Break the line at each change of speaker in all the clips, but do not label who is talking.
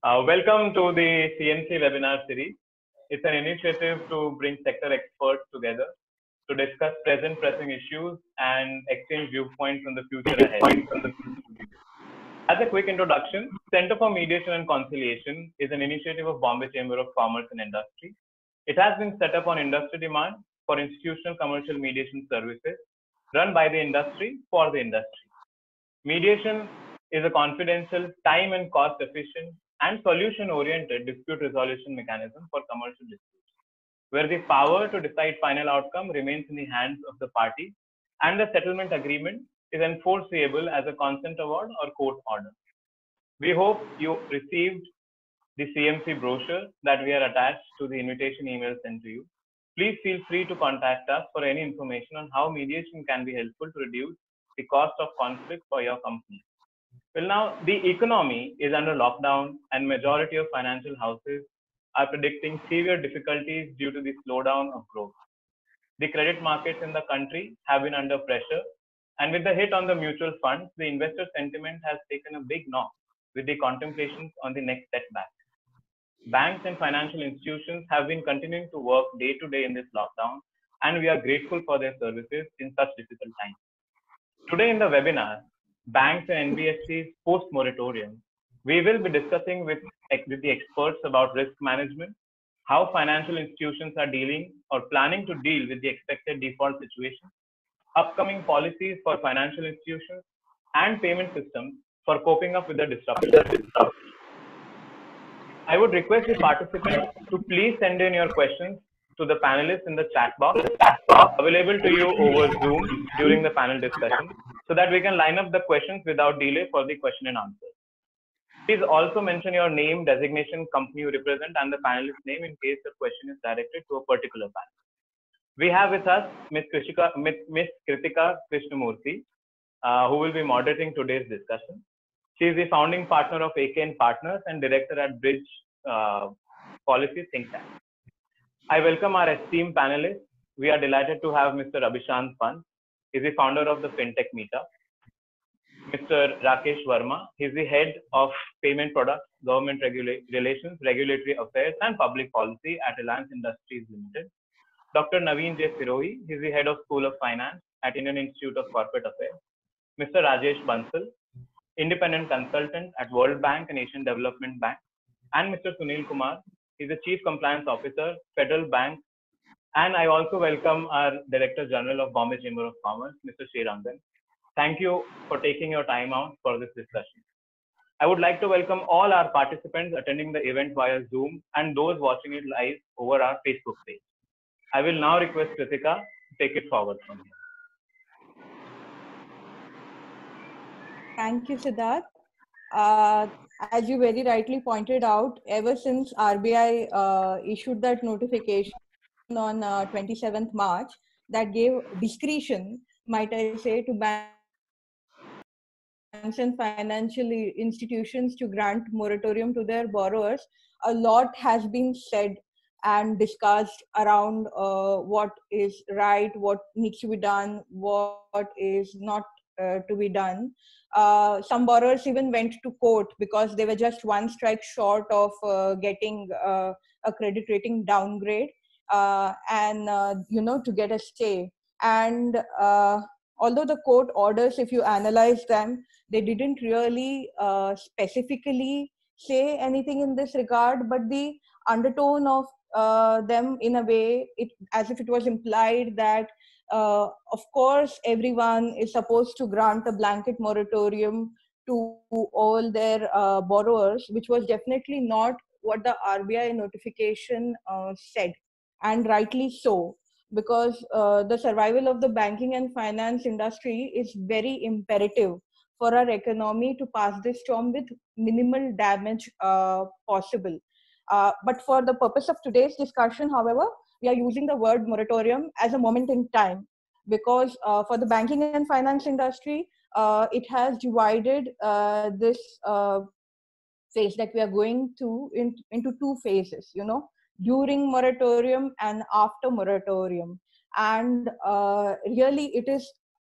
Welcome to the CMC webinar series. It's an initiative to bring sector experts together to discuss present pressing issues and exchange viewpoints on the future ahead. As a quick introduction, Center for Mediation and Conciliation is an initiative of Bombay Chamber of Commerce and Industry. It has been set up on industry demand for institutional commercial mediation services run by the industry for the industry. Mediation is a confidential, time and cost efficient, and solution oriented dispute resolution mechanism for commercial disputes, where the power to decide final outcome remains in the hands of the party and the settlement agreement is enforceable as a consent award or court order. We hope you received the CMC brochure that we are attached to the invitation email sent to you. Please feel free to contact us for any information on how mediation can be helpful to reduce the cost of conflict for your company. Well, now the economy is under lockdown and majority of financial houses are predicting severe difficulties due to the slowdown of growth. The credit markets in the country have been under pressure, and with the hit on the mutual funds, the investor sentiment has taken a big knock with the contemplations on the next setback. Banks and financial institutions have been continuing to work day to day in this lockdown, and we are grateful for their services in such difficult times. Today in the webinar, Banks and NBFCs post-moratorium, we will be discussing with the experts about risk management, how financial institutions are dealing or planning to deal with the expected default situation, upcoming policies for financial institutions, and payment systems for coping up with the disruption. I would request the participants to please send in your questions to the panelists in the chat box available to you over Zoom during the panel discussion so that we can line up the questions without delay for the question and answer. Please also mention your name, designation, company you represent, and the panelist name in case the question is directed to a particular panel. We have with us Ms. Kritika Krishnamurthy, who will be moderating today's discussion. She is the founding partner of AK & Partners and director at Bridge Policy Think Tank. I welcome our esteemed panelists. We are delighted to have Mr. Abhishant Pant. He is the founder of the FinTech Meetup. Mr. Rakesh Verma. He is the head of Payment Products, Government Relations, Regulatory Affairs and Public Policy at Reliance Industries Limited. Dr. Naveen J. Sirohi. He is the head of School of Finance at Indian Institute of Corporate Affairs. Mr. Rajesh Bansal, independent consultant at World Bank and Asian Development Bank. And Mr. Sunil Kumar. He is the Chief Compliance Officer, Federal Bank. And I also welcome our Director General of Bombay Chamber of Commerce, Mr. Srirangan. Thank you for taking your time out for this discussion. I would like to welcome all our participants attending the event via Zoom and those watching it live over our Facebook page. I will now request Kritika to take it forward from here.
Thank you, Siddharth. As you very rightly pointed out, ever since RBI issued that notification on 27th March that gave discretion, might I say, to banks and financial institutions to grant moratorium to their borrowers, a lot has been said and discussed around what is right, what needs to be done, what is not to be done. Some borrowers even went to court because they were just one strike short of getting a credit rating downgrade to get a stay. And although the court orders, if you analyze them, they didn't really specifically say anything in this regard, but the undertone of them in a way, as if it was implied that of course everyone is supposed to grant a blanket moratorium to all their borrowers, which was definitely not what the RBI notification said, and rightly so, because the survival of the banking and finance industry is very imperative for our economy to pass this storm with minimal damage possible. But for the purpose of today's discussion, however, we are using the word moratorium as a moment in time, because for the banking and finance industry, it has divided this phase that we are going to into two phases, during moratorium and after moratorium. And really it is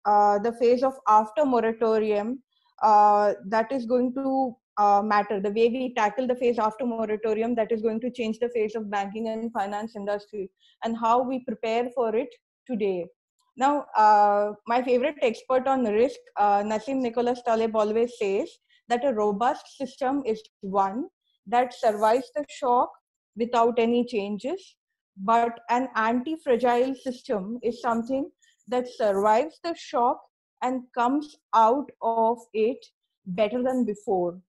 the phase of after moratorium that is going to matter, the way we tackle the phase after moratorium that is going to change the face of banking and finance industry, and how we prepare for it today. Now, my favorite expert on risk, Nassim Nicholas Taleb, always says that a robust system is one that survives the shock without any changes, but an anti-fragile system is something that survives the shock and comes out of it better than before.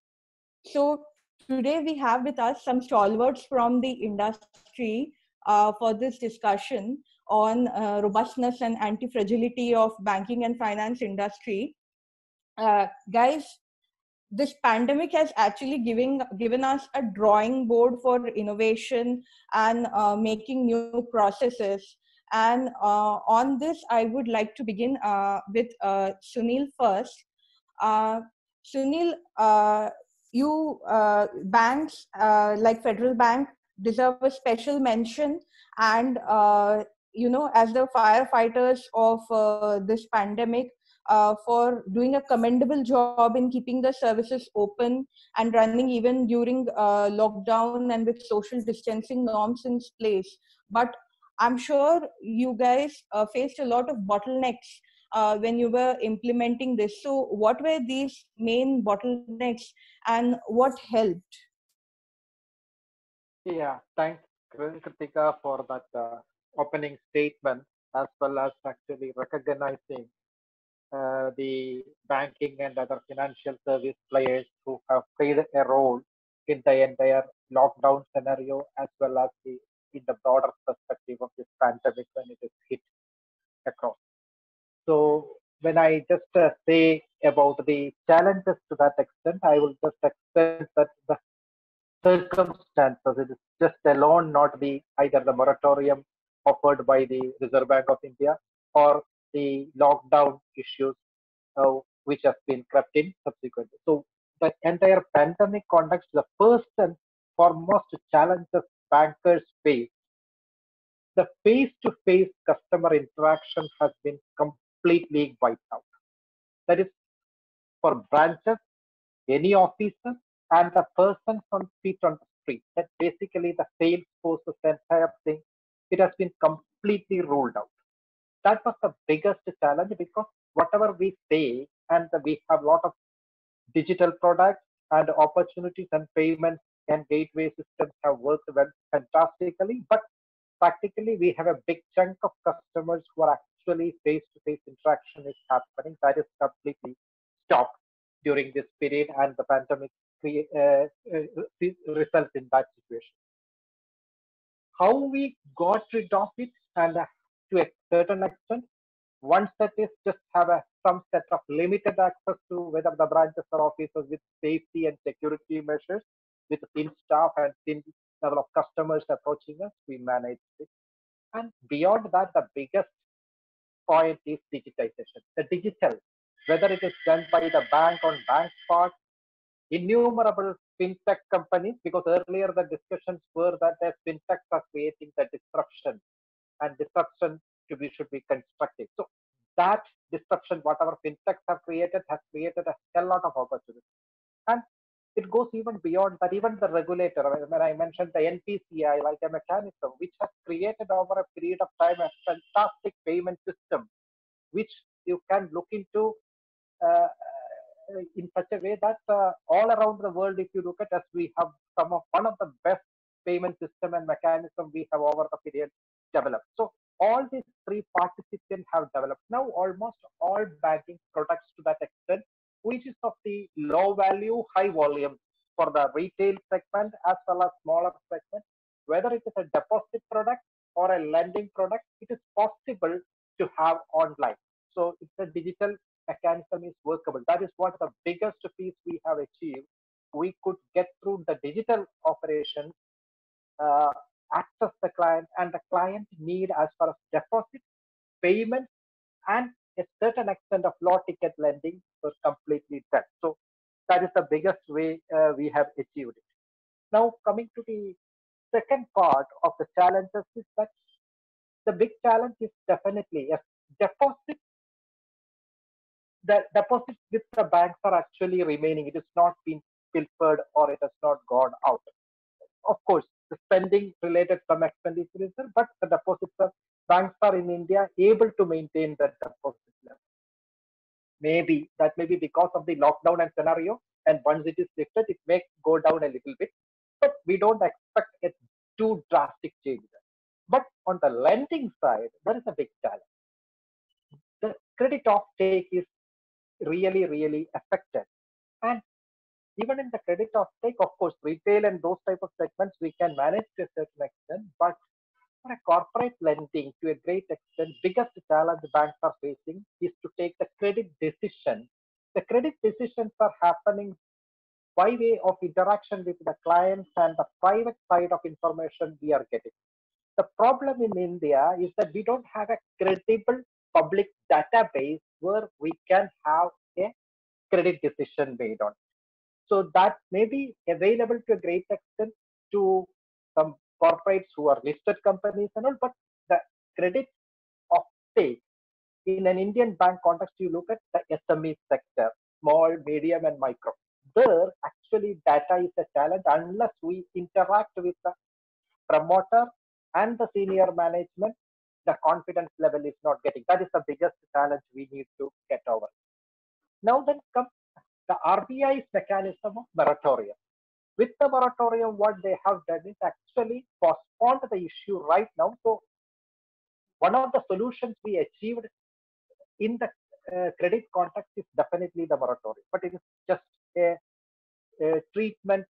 So today we have with us some stalwarts from the industry for this discussion on robustness and anti-fragility of banking and finance industry. Guys, this pandemic has actually given us a drawing board for innovation and making new processes. And on this, I would like to begin with Sunil first. Uh, Sunil, banks like Federal Bank deserve a special mention, and as the firefighters of this pandemic, for doing a commendable job in keeping the services open and running even during lockdown and with social distancing norms in place. But I'm sure you guys faced a lot of bottlenecks when you were implementing this. So what were these main bottlenecks and what helped?
Yeah, thanks, Kritika, for that opening statement, as well as actually recognizing the banking and other financial service players who have played a role in the entire lockdown scenario, as well as in the broader perspective of this pandemic when it is hit across. So when I just say about the challenges to that extent, I will just extend that the circumstances. It is just alone not the either the moratorium offered by the Reserve Bank of India or the lockdown issues which has been crept in subsequently. So the entire pandemic context, the first and foremost challenges bankers face, the face-to-face customer interaction has been completely wiped out. That is for branches, any officer, and the persons on feet on the street. That basically the sales force's entire thing, it has been completely ruled out. That was the biggest challenge because whatever we say, and we have a lot of digital products and opportunities and payments and gateway systems have worked well fantastically, but practically we have a big chunk of customers who are actually face-to-face interaction is happening. That is completely stopped during this period, and the pandemic results in that situation. How we got rid of it, and to a certain extent, one set is just have some set of limited access to whether the branches or offices with safety and security measures, with thin staff and thin level of customers approaching us, we manage it. And beyond that, the biggest point is digitization. The digital, whether it is done by the bank on bank part, innumerable fintech companies, because earlier the discussions were that the fintechs are creating the disruption, and disruption should be constructive. So that disruption, whatever fintechs have created, has created a hell lot of opportunities. And it goes even beyond that. Even the regulator, when I mentioned the NPCI, like a mechanism which has created over a period of time a fantastic payment system, which you can look into in such a way that all around the world, if you look at us, we have one of the best payment system and mechanism we have over the period developed. So all these three participants have developed now almost all banking products to that extent, which is of the low value, high volume for the retail segment as well as smaller segment. Whether it is a deposit product or a lending product, it is possible to have online. So it's a digital mechanism is workable. That is what the biggest piece we have achieved. We could get through the digital operation, uh, access the client, and the client need as far as deposit, payment, and a certain extent of low ticket lending was completely done. So that is the biggest way we have achieved it. Now coming to the second part of the challenges is that the big challenge is definitely a deposit. The deposits with the banks are actually remaining. It is not been pilfered or it has not gone out. Of course, the spending related some expenditure is there, but the deposits of banks are in India able to maintain that deposit level. Maybe that may be because of the lockdown and scenario, and once it is lifted, it may go down a little bit, but we don't expect a too drastic change. But on the lending side, there is a big challenge. The credit offtake is really affected, and even in the credit offtake, of course, retail and those type of segments we can manage to a certain extent, but for a corporate lending, to a great extent, biggest challenge banks are facing is to take the credit decision. The credit decisions are happening by way of interaction with the clients and the private side of information we are getting. The problem in India is that we don't have a credible public database where we can have a credit decision made on. So that may be available to a great extent to some corporates who are listed companies and all, but the credit offtake in an Indian bank context, you look at the SME sector, small, medium, and micro. There, actually, data is a challenge unless we interact with the promoter and the senior management. The confidence level is not getting. That is the biggest challenge we need to get over. Now then comes the RBI's mechanism of moratorium. With the moratorium, what they have done is actually postponed the issue right now. So one of the solutions we achieved in the credit context is definitely the moratorium, but it is just a treatment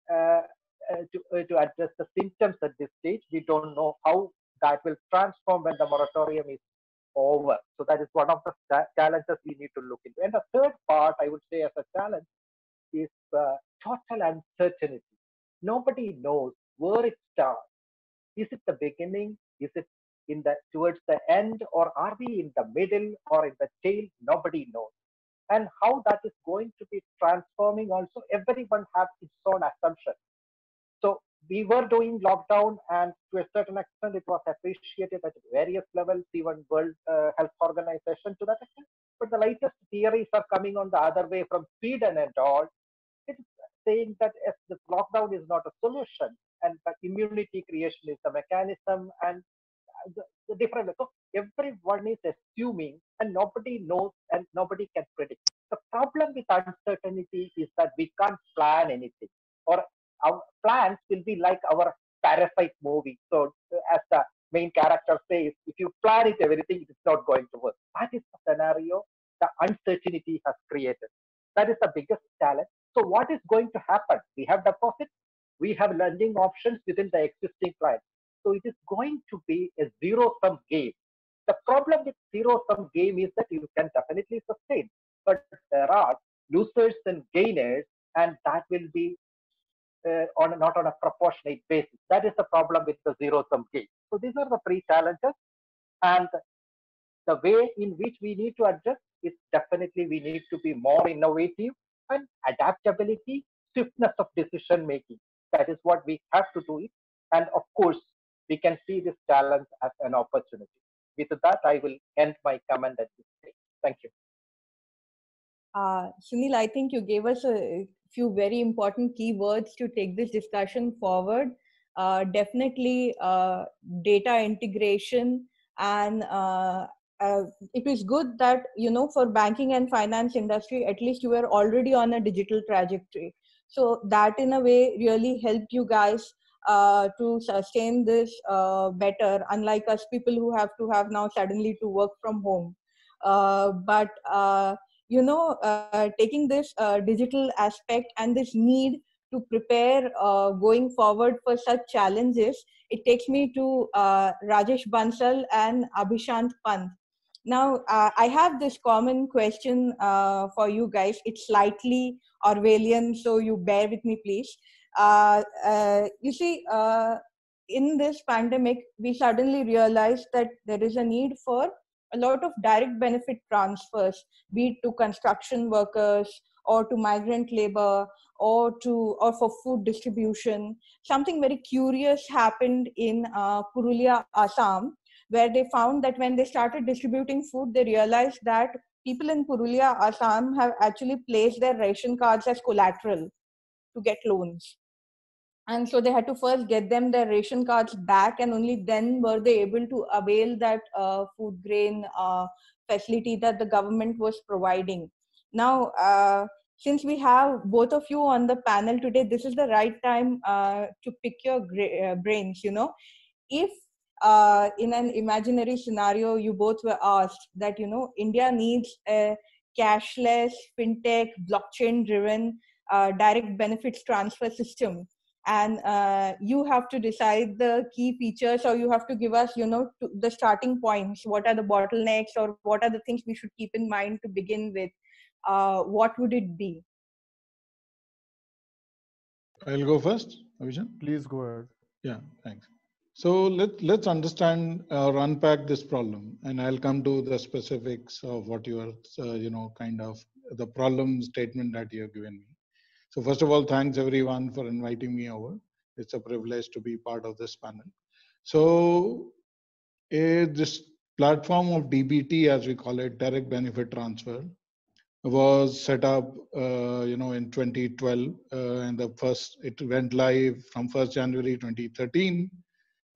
to address the symptoms at this stage. We don't know how that will transform when the moratorium is over. So that is one of the challenges we need to look into. And the third part, I would say, as a challenge is total uncertainty. Nobody knows where it starts. Is it the beginning? Is it in the towards the end, or are we in the middle or in the tail? Nobody knows. And how that is going to be transforming also, everyone has its own assumption. So we were doing lockdown, and to a certain extent it was appreciated at various levels, even World Health Organization to that extent. But the latest theories are coming on the other way from Sweden and all. It's saying that if the lockdown is not a solution, and that immunity creation is the mechanism, and the different. So everyone is assuming, and nobody knows, and nobody can predict. The problem with uncertainty is that we can't plan anything, or our plans will be like our Parasite movie. So as the main character says, if you plan it, everything is not going to work. That is the scenario the uncertainty has created. That is the biggest challenge. So what is going to happen? We have deposits, we have lending options within the existing client. So it is going to be a zero-sum game. The problem with zero-sum game is that you can definitely sustain, but there are losers and gainers, and that will be not on a proportionate basis. That is the problem with the zero-sum game. So these are the three challenges, and the way in which we need to address is definitely we need to be more innovative, and adaptability, swiftness of decision making. That is what we have to do it. And of course, we can see this challenge as an opportunity. With that, I will end my comment at this stage. Thank you.
Sunil, I think you gave us a few very important keywords to take this discussion forward. Definitely data integration, and it is good that, you know, for banking and finance industry, at least you were already on a digital trajectory. So that in a way really helped you guys to sustain this better, unlike us people who have to have now suddenly to work from home. But you know, taking this digital aspect and this need to prepare going forward for such challenges, it takes me to Rajesh Bansal and Abhishant Pant. Now, I have this common question for you guys. It's slightly Orwellian, so you bear with me, please. You see, in this pandemic, we suddenly realized that there is a need for a lot of direct benefit transfers, be it to construction workers or to migrant labor or for food distribution. Something very curious happened in Purulia, Assam, where they found that when they started distributing food, they realized that people in Purulia, Assam have actually placed their ration cards as collateral. to get loans. And so they had to first get them their ration cards back, and only then were they able to avail that food grain facility that the government was providing. Now, since we have both of you on the panel today, this is the right time to pick your brains. You know, if in an imaginary scenario you both were asked that, you know, India needs a cashless, fintech, blockchain driven direct benefits transfer system, and you have to decide the key features, or you have to give us, you know, the starting points, what are the bottlenecks or what are the things we should keep in mind to begin with, what would it be?
I'll go first, Abhishan.
Please go ahead.
Yeah, thanks. So let's understand or unpack this problem, and I'll come to the specifics of what you are, kind of the problem statement that you have given me. So first of all, thanks everyone for inviting me over. It's a privilege to be part of this panel. So this platform of DBT, as we call it, direct benefit transfer, was set up, in 2012, and it went live from 1st January 2013.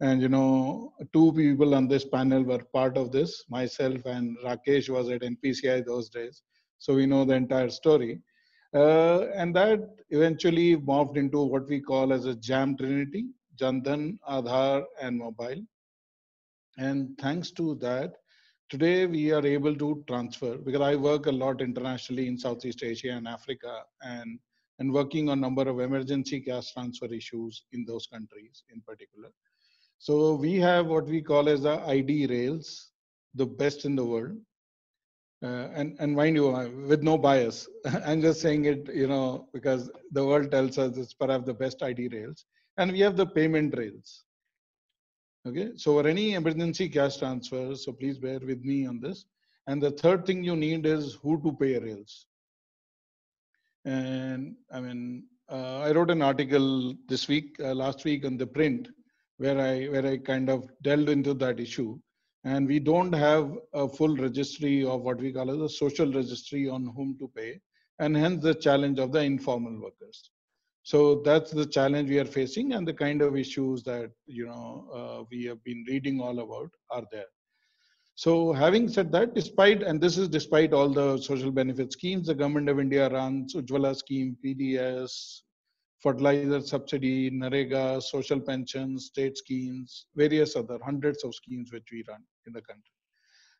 And, two people on this panel were part of this. Myself and Rakesh was at NPCI those days. So we know the entire story. And that eventually morphed into what we call as a JAM Trinity, Jan Dhan, Aadhaar, and mobile. And thanks to that, today we are able to transfer, because I work a lot internationally in Southeast Asia and Africa, and working on a number of emergency cash transfer issues in those countries in particular. So we have what we call as the ID rails, the best in the world. And mind you, with no bias, I'm just saying it, because the world tells us it's perhaps the best ID rails. And we have the payment rails. Okay, so for any emergency cash transfer, so please bear with me on this. And the third thing you need is who to pay rails. And I mean, I wrote an article this week, last week on the print, where I kind of delved into that issue. And we don't have a full registry of what we call as a social registry on whom to pay, and hence the challenge of the informal workers. So that's the challenge we are facing, and the kind of issues that we have been reading all about are there. So having said that, despite all the social benefit schemes, the government of India runs Ujjwala scheme, PDS, fertilizer subsidy, NREGA, social pensions, state schemes, various other hundreds of schemes which we run in the country.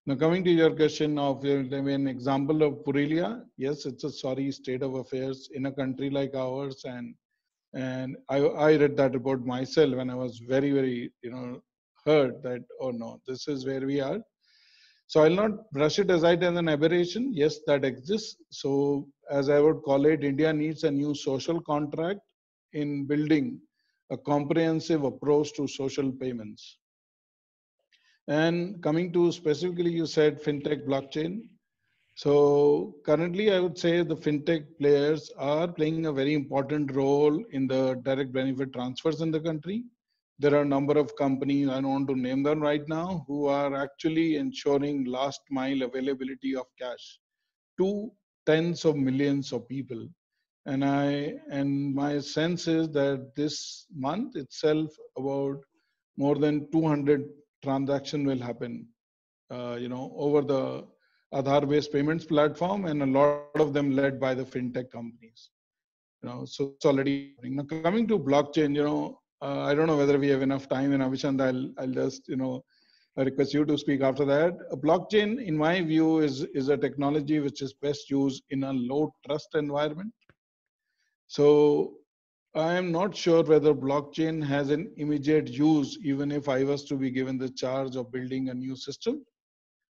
Now, coming to your question of an example of Purulia, yes, it's a sorry state of affairs in a country like ours, and I read that report myself, and I was very, very hurt that, oh no, this is where we are. So I'll not brush it aside as an aberration. Yes, that exists. So as I would call it, India needs a new social contract in building a comprehensive approach to social payments. And coming to specifically, you said fintech, blockchain. So currently, I would say the fintech players are playing a very important role in the direct benefit transfers in the country. There are a number of companies, I don't want to name them right now, who are actually ensuring last mile availability of cash to tens of millions of people. And my sense is that this month itself, about more than 200 transactions will happen, over the Aadhaar-based payments platform, and a lot of them led by the fintech companies. So it's already happening. Now, coming to blockchain, I don't know whether we have enough time, and Avishant, I'll just I request you to speak after that. A blockchain, in my view, is a technology which is best used in a low trust environment. So I am not sure whether blockchain has an immediate use, even if I was to be given the charge of building a new system,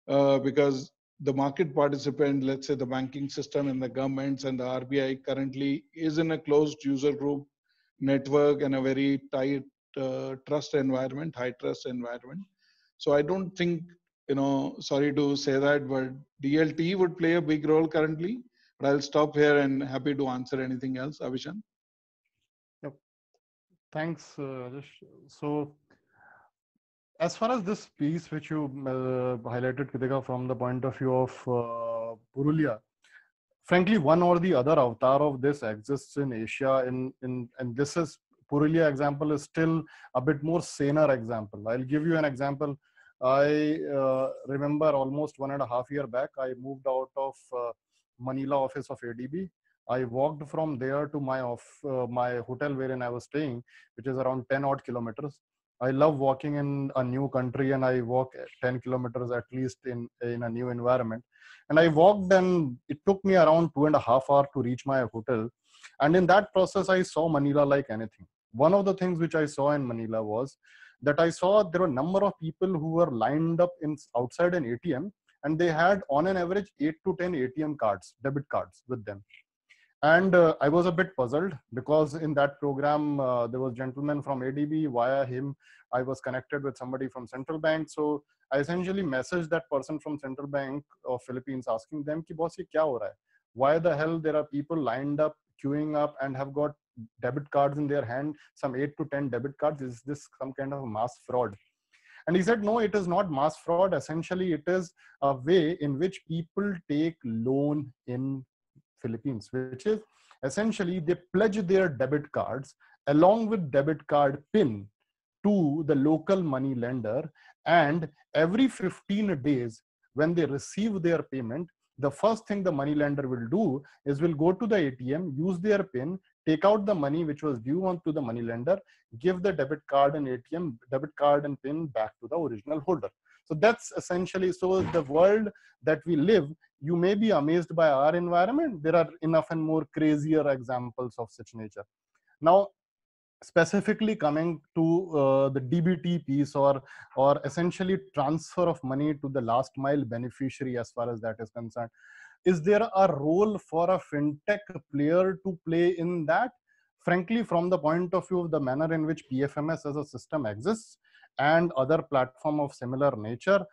because the market participant, let's say the banking system and the governments and the RBI currently is in a closed user group network and a very tight trust environment, high trust environment. So I don't think, sorry to say that, but DLT would play a big role currently. But I'll stop here and happy to answer anything else. Avishant?
Yep. Thanks, Rajesh. So as far as this piece which you highlighted, Kritika, from the point of view of Purulia, frankly, one or the other avatar of this exists in Asia. And this is Purulia example is still a bit more saner example. I'll give you an example. I remember almost 1.5 years back, I moved out of Manila office of ADB. I walked from there to my hotel wherein I was staying, which is around 10 odd kilometers. I love walking in a new country, and I walk 10 kilometers at least in a new environment. And I walked, and it took me around 2.5 hours to reach my hotel. And in that process, I saw Manila like anything. One of the things which I saw in Manila was that I saw there were a number of people who were lined up outside an ATM, and they had on an average 8 to 10 ATM cards, debit cards with them. And I was a bit puzzled because in that program, there was a gentleman from ADB. Via him, I was connected with somebody from Central Bank. So I essentially messaged that person from Central Bank of Philippines asking them, Ki boss, ye kya ho raha hai? Why the hell there are people lined up, queuing up, and have got debit cards in their hand, some 8 to 10 debit cards? Is this some kind of mass fraud? And he said, no, it is not mass fraud. Essentially, it is a way in which people take loan in Philippines, which is essentially they pledge their debit cards along with debit card PIN to the local money lender. And every 15 days, when they receive their payment, the first thing the money lender will do is will go to the ATM, use their PIN, take out the money which was due on to the money lender, give the debit card and debit card and PIN back to the original holder. So that's essentially, so the world that we live, you may be amazed by our environment. There are enough and more crazier examples of such nature. Now, specifically coming to the DBT piece, or essentially transfer of money to the last mile beneficiary, as far as that is concerned, is there a role for a fintech player to play in that? Frankly, from the point of view of the manner in which PFMS as a system exists and other platform of similar nature,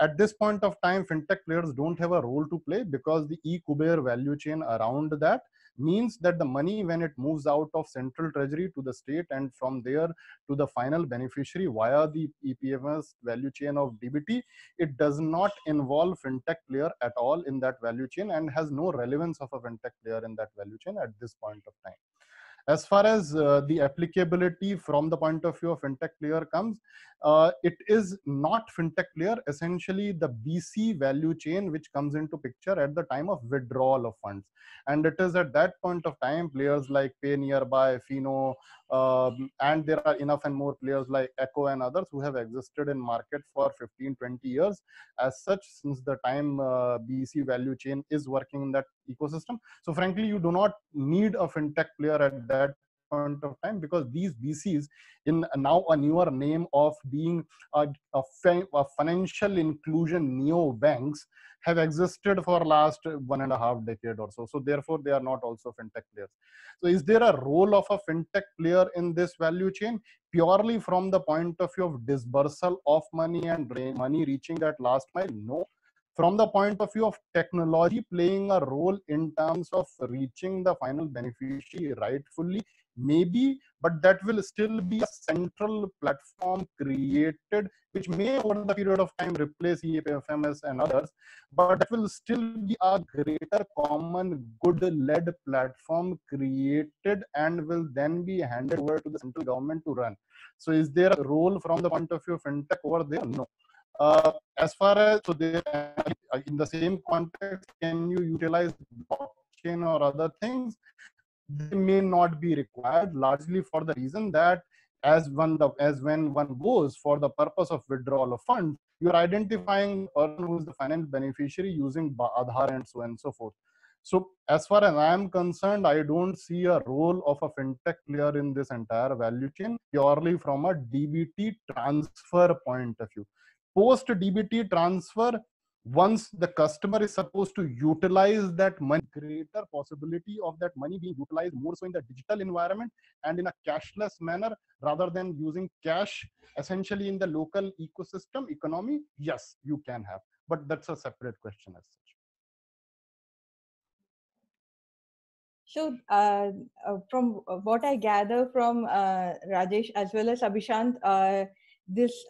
at this point of time, fintech players don't have a role to play, because the e-Kuber value chain around that means that the money, when it moves out of central treasury to the state and from there to the final beneficiary via the EPFMS value chain of DBT, it does not involve fintech player at all in that value chain and has no relevance of a fintech player in that value chain at this point of time. As far as the applicability from the point of view of fintech player comes, it is not fintech player, essentially the BC value chain which comes into picture at the time of withdrawal of funds. And it is at that point of time players like Pay Nearby, Fino, and there are enough and more players like Echo and others who have existed in market for 15-20 years. As such, since the time BC value chain is working in that ecosystem. So frankly, you do not need a fintech player at that point of time, because these BCs, in now a newer name of being a financial inclusion neo banks, have existed for last 1.5 decade or so. So therefore, they are not also fintech players. So is there a role of a fintech player in this value chain? Purely from the point of view of dispersal of money and money reaching that last mile? No. From the point of view of technology playing a role in terms of reaching the final beneficiary rightfully, maybe, but that will still be a central platform created, which may over the period of time replace EPFMS and others, but that will still be a greater common good-led platform created and will then be handed over to the central government to run. So is there a role from the point of view of fintech over there? No. As far as, so there, in the same context, can you utilize blockchain or other things? They may not be required, largely for the reason that as when one goes for the purpose of withdrawal of funds, you are identifying the person who is the final beneficiary using Aadhaar and so on and so forth. So as far as I am concerned, I don't see a role of a fintech player in this entire value chain, purely from a DBT transfer point of view. Post DBT transfer, once the customer is supposed to utilize that money, greater possibility of that money being utilized more so in the digital environment and in a cashless manner rather than using cash essentially in the local ecosystem economy, yes, you can have, but that's a separate question as such.
So, from what I gather from Rajesh as well as Abhishant, this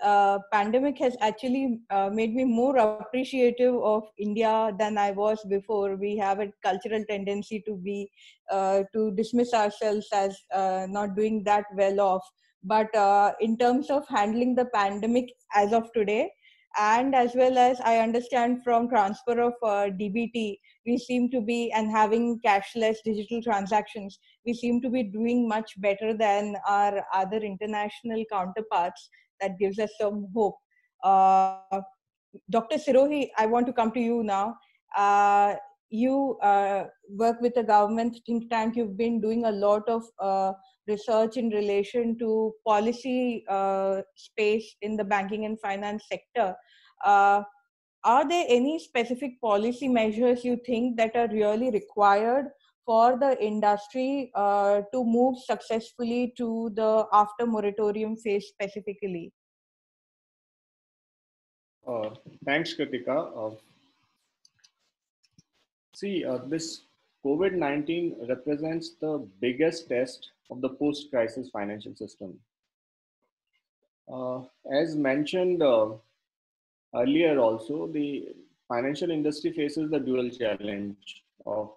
pandemic has actually made me more appreciative of India than I was before. We have a cultural tendency to be to dismiss ourselves as not doing that well off. But in terms of handling the pandemic as of today, and as well as I understand from transfer of DBT, we seem to be, and having cashless digital transactions, we seem to be doing much better than our other international counterparts. That gives us some hope. Dr. Sirohi, I want to come to you now. You work with a government think tank. You've been doing a lot of research in relation to policy space in the banking and finance sector. Are there any specific policy measures you think that are really required for the industry to move successfully to the after moratorium phase specifically?
Thanks, Kritika. This COVID-19 represents the biggest test of the post-crisis financial system. As mentioned earlier also, the financial industry faces the dual challenge of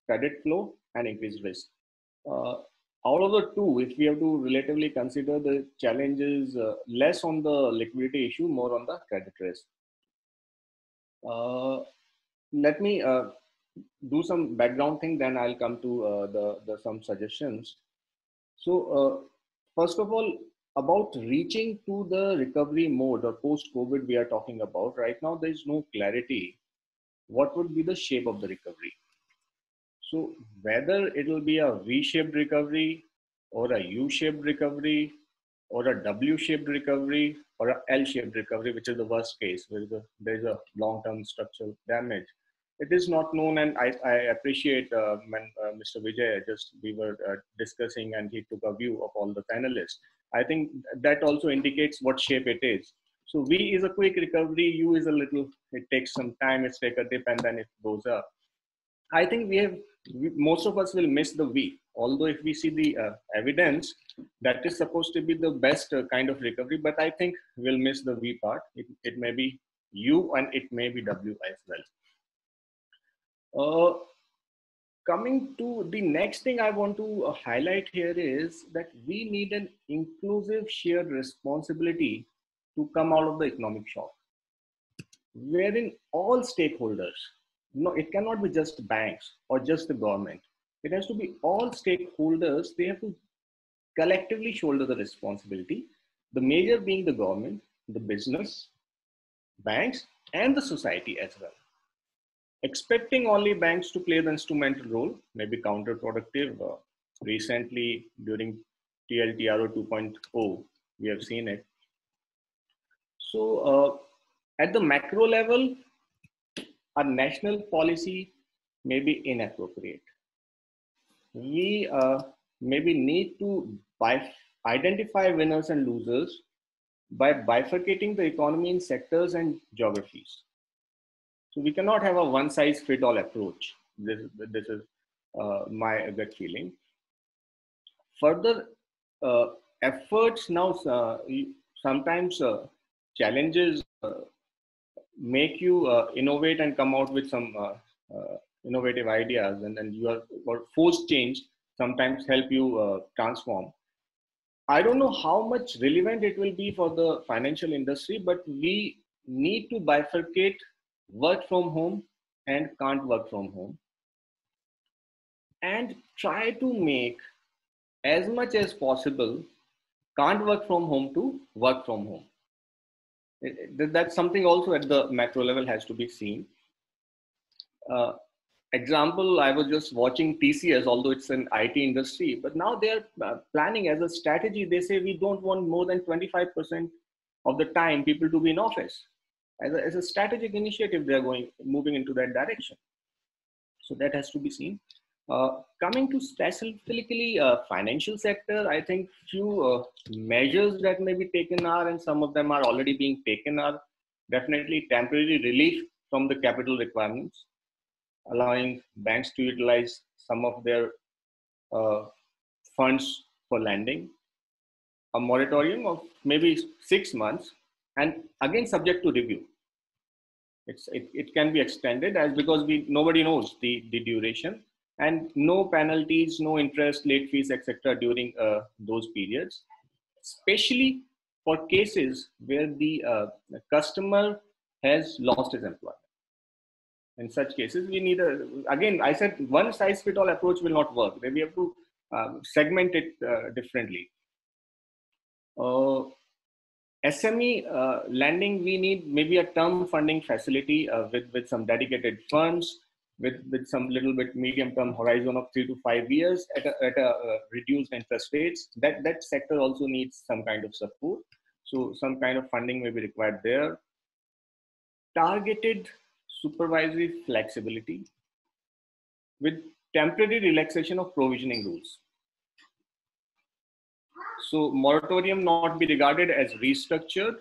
credit flow and increased risk. Out of the two, if we have to relatively consider, the challenges less on the liquidity issue, more on the credit risk. Let me do some background thing, then I'll come to some suggestions. So first of all, about reaching to the recovery mode or post-COVID we are talking about, right now there is no clarity what would be the shape of the recovery. So whether it will be a V-shaped recovery or a U-shaped recovery or a W-shaped recovery or a L-shaped recovery, which is the worst case, where there is a long-term structural damage. It is not known, and I appreciate when Mr. Vijay we were discussing and he took a view of all the panelists. I think that also indicates what shape it is. So V is a quick recovery, U is a little, it takes some time, it's like a dip and then it goes up. I think most of us will miss the V. Although if we see the evidence, that is supposed to be the best kind of recovery, but I think we'll miss the V part. It may be U and it may be W as well. Coming to the next thing I want to highlight here is that we need an inclusive shared responsibility to come out of the economic shock, wherein all stakeholders, no, it cannot be just banks or just the government. It has to be all stakeholders. They have to collectively shoulder the responsibility. The major being the government, the business, banks, and the society as well. Expecting only banks to play the instrumental role may be counterproductive. Recently, during TLTRO 2.0, we have seen it. So at the macro level, a national policy may be inappropriate. We maybe need to identify winners and losers by bifurcating the economy in sectors and geographies. So we cannot have a one-size-fits-all approach. This is my gut feeling. Further efforts now, sometimes challenges make you innovate and come out with some innovative ideas, and then you are, or forced change sometimes help you transform. I don't know how much relevant it will be for the financial industry, but we need to bifurcate work from home and can't work from home, and try to make as much as possible can't work from home to work from home. That's something also at the macro level has to be seen. Example, I was just watching TCS, although it's an IT industry, but now they're planning as a strategy. They say we don't want more than 25% of the time people to be in office. As a strategic initiative, they're moving into that direction. So that has to be seen. Coming to specifically financial sector, I think few measures that may be taken are, and some of them are already being taken, are definitely temporary relief from the capital requirements, allowing banks to utilize some of their funds for lending. a moratorium of maybe 6 months, and again subject to review. It can be extended as because nobody knows the duration, and no penalties, no interest, late fees, etc. during those periods, especially for cases where the customer has lost his employment. In such cases, we need again, I said one size fit all approach will not work. We have to segment it differently. SME lending, we need maybe a term funding facility with some dedicated funds, with some little bit medium term horizon of 3 to 5 years at a reduced interest rates. That sector also needs some kind of support. So some kind of funding may be required there. Targeted supervisory flexibility with temporary relaxation of provisioning rules. So moratorium not be regarded as restructured.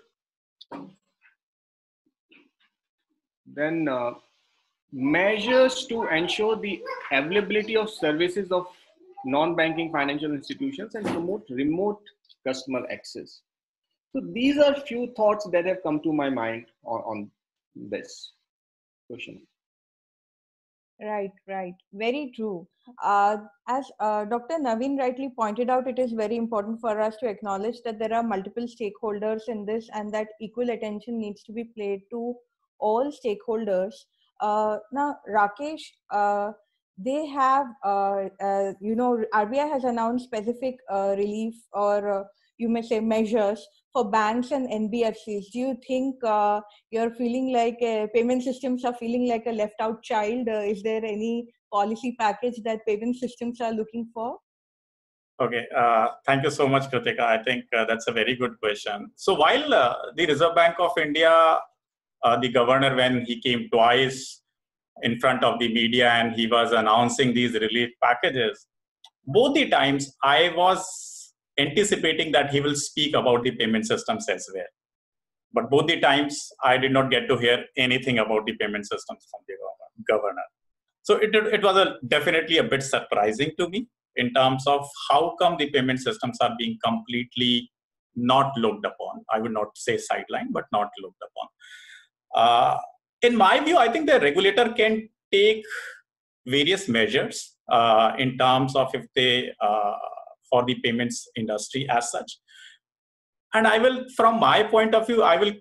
Then measures to ensure the availability of services of non-banking financial institutions and promote remote customer access. So these are few thoughts that have come to my mind on this question.
Right. Very true. As Dr. Naveen rightly pointed out, it is very important for us to acknowledge that there are multiple stakeholders in this, and that equal attention needs to be paid to all stakeholders. Now, Rakesh, they have, RBI has announced specific relief, or you may say measures for banks and NBFCs. Do you think you're feeling like payment systems are feeling like a left out child? Is there any policy package that payment systems are looking for?
Okay, thank you so much, Kritika. I think that's a very good question. So while the Reserve Bank of India, the governor, when he came twice in front of the media and he was announcing these relief packages, both the times I was anticipating that he will speak about the payment systems as well. But both the times I did not get to hear anything about the payment systems from the governor. So it was definitely a bit surprising to me in terms of how come the payment systems are being completely not looked upon. I would not say sidelined, but not looked upon. In my view, I think the regulator can take various measures in terms of if they for the payments industry as such. And I will, from my point of view, I will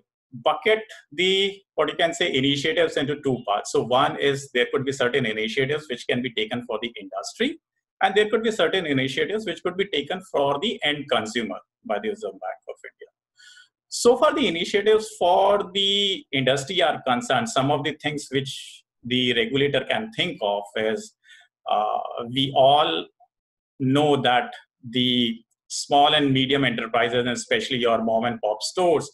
bucket the, what you can say, initiatives into two parts. So one is there could be certain initiatives which can be taken for the industry, and there could be certain initiatives which could be taken for the end consumer by the Reserve Bank of India. So far, the initiatives for the industry are concerned, some of the things which the regulator can think of is, we all know that the small and medium enterprises, and especially your mom and pop stores,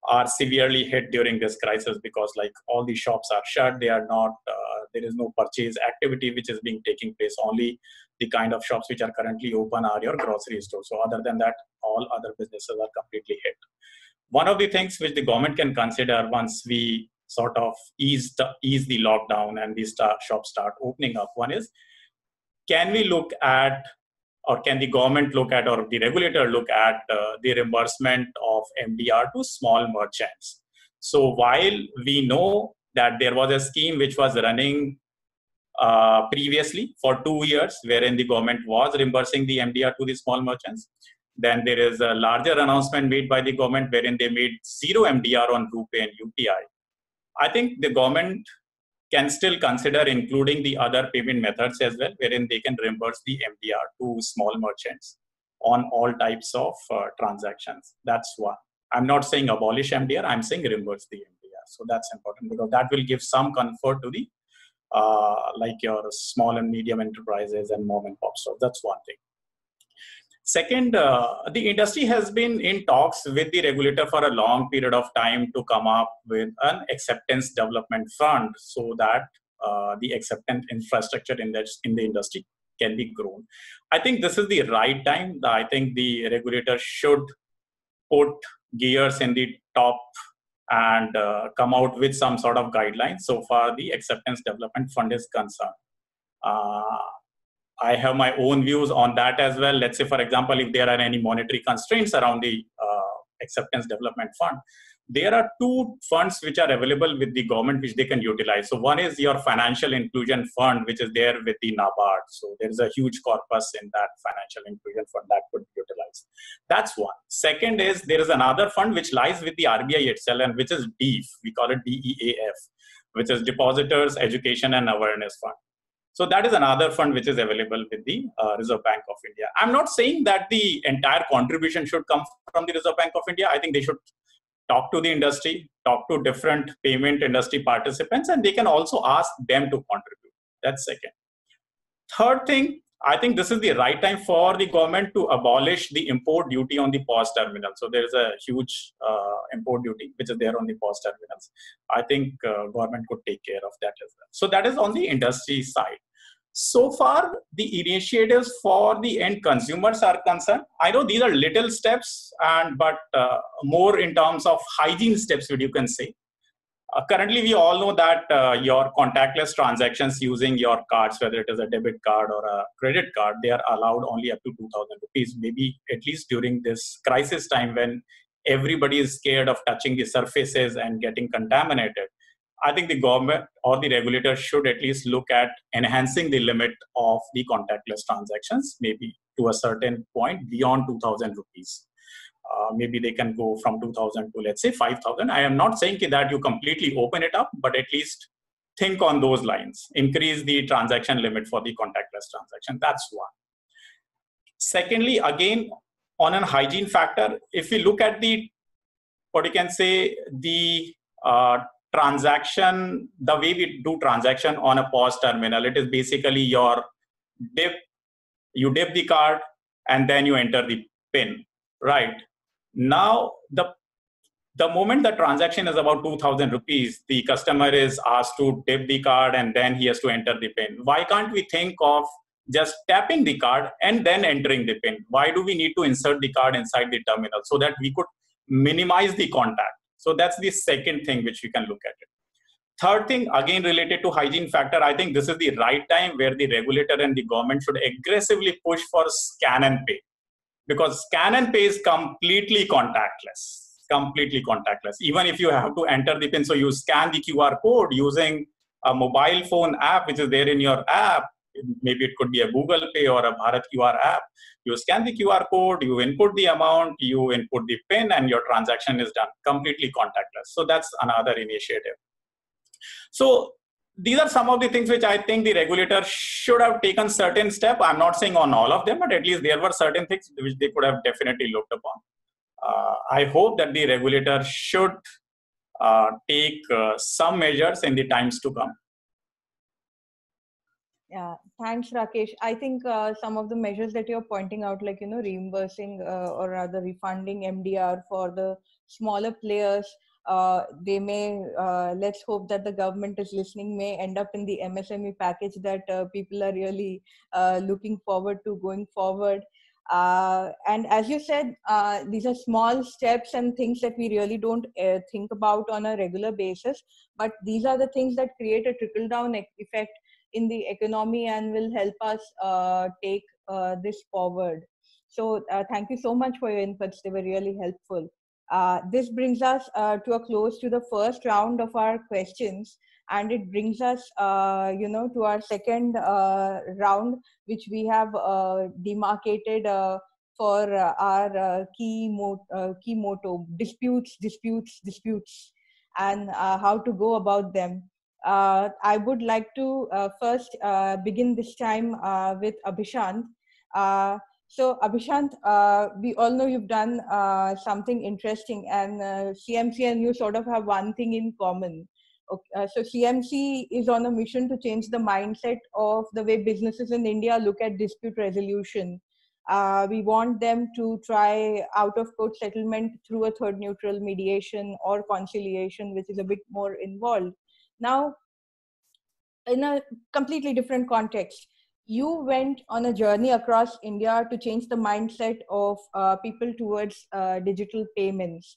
are severely hit during this crisis because like all the shops are shut. They are not, there is no purchase activity which is being taking place. Only the kind of shops which are currently open are your grocery stores. So other than that, all other businesses are completely hit. One of the things which the government can consider once we sort of ease the lockdown and these shops start opening up, one is, can we look at, or can the government look at, or the regulator look at the reimbursement of MDR to small merchants? So while we know that there was a scheme which was running previously for 2 years, wherein the government was reimbursing the MDR to the small merchants, then there is a larger announcement made by the government wherein they made zero MDR on RuPay and UPI. I think the government can still consider including the other payment methods as well, wherein they can reimburse the MDR to small merchants on all types of transactions. That's one. I'm not saying abolish MDR, I'm saying reimburse the MDR. So that's important because that will give some comfort to the, like your small and medium enterprises and mom and pop stores. That's one thing. Second, the industry has been in talks with the regulator for a long period of time to come up with an acceptance development fund so that the acceptance infrastructure in the industry can be grown. I think this is the right time. I think the regulator should put gears in the top and come out with some sort of guidelines so far the acceptance development fund is concerned. I have my own views on that as well. Let's say, for example, if there are any monetary constraints around the acceptance development fund, there are two funds which are available with the government which they can utilize. So one is your financial inclusion fund, which is there with the NABARD. So there is a huge corpus in that financial inclusion fund that could be utilized. That's one. Second is there is another fund which lies with the RBI itself, and which is DEAF. We call it DEAF, which is Depositors Education and Awareness Fund. So that is another fund which is available with the Reserve Bank of India. I'm not saying that the entire contribution should come from the Reserve Bank of India. I think they should talk to the industry, talk to different payment industry participants, and they can also ask them to contribute. That's second. Third thing, I think this is the right time for the government to abolish the import duty on the POS terminal. So there is a huge import duty which is there on the POS terminals. I think government could take care of that as well. So that is on the industry side. So far, the initiatives for the end consumers are concerned. I know these are little steps, but more in terms of hygiene steps, what you can say. Currently, we all know that your contactless transactions using your cards, whether it is a debit card or a credit card, they are allowed only up to 2,000 rupees. Maybe at least during this crisis time when everybody is scared of touching the surfaces and getting contaminated, I think the government or the regulator should at least look at enhancing the limit of the contactless transactions, maybe to a certain point beyond 2,000 rupees. Maybe they can go from 2,000 to, let's say, 5,000. I am not saying that you completely open it up, but at least think on those lines. Increase the transaction limit for the contactless transaction. That's one. Secondly, again, on a hygiene factor, if we look at the, what you can say, the transaction, the way we do transaction on a POS terminal, it is basically your dip, you dip the card, and then you enter the PIN, right? Now, the moment the transaction is about 2,000 rupees, the customer is asked to dip the card and then he has to enter the PIN. Why can't we think of just tapping the card and then entering the PIN? Why do we need to insert the card inside the terminal so that we could minimize the contact? So that's the second thing which we can look at it. Third thing, again related to hygiene factor, I think this is the right time where the regulator and the government should aggressively push for scan and pay. Because scan and pay is completely contactless. Even if you have to enter the PIN, so you scan the QR code using a mobile phone app, which is there in your app. Maybe it could be a Google Pay or a Bharat QR app. You scan the QR code, you input the amount, you input the PIN, and your transaction is done completely contactless. So that's another initiative. So these are some of the things which I think the regulator should have taken certain step. I'm not saying on all of them, but at least there were certain things which they could have definitely looked upon. I hope that the regulator should take some measures in the times to come.
Yeah, thanks, Rakesh. I think some of the measures that you're pointing out, like, reimbursing or rather refunding MDR for the smaller players, they may, let's hope that the government is listening, may end up in the MSME package that people are really looking forward to going forward. And as you said, these are small steps and things that we really don't think about on a regular basis, but these are the things that create a trickle-down effect in the economy and will help us take this forward. So thank you so much for your inputs. They were really helpful. This brings us to a close to the first round of our questions, and it brings us, to our second round, which we have demarcated for our key motto: disputes, and how to go about them. I would like to first begin this time with Abhishant. So Abhishant, we all know you've done something interesting, and CMC and you sort of have one thing in common. Okay, so CMC is on a mission to change the mindset of the way businesses in India look at dispute resolution. We want them to try out-of-court settlement through a third neutral mediation or conciliation, which is a bit more involved. Now, in a completely different context, you went on a journey across India to change the mindset of people towards digital payments.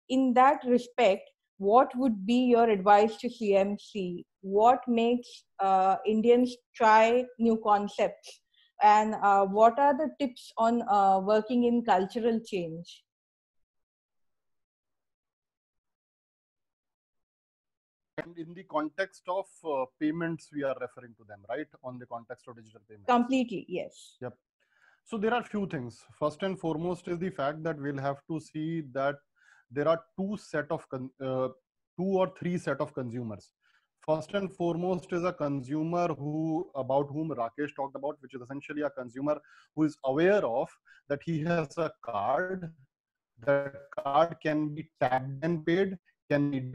In that respect, what would be your advice to CMC what makes Indians try new concepts, and what are the tips on working in cultural change?
And in the context of payments, we are referring to them, right? On the context of digital payments.
Completely, yes.
Yep. So there are few things. First and foremost is the fact that we'll have to see that there are two or three set of consumers. First and foremost is a consumer about whom Rakesh talked about, which is essentially a consumer who is aware of that he has a card. That card can be tapped and paid, can be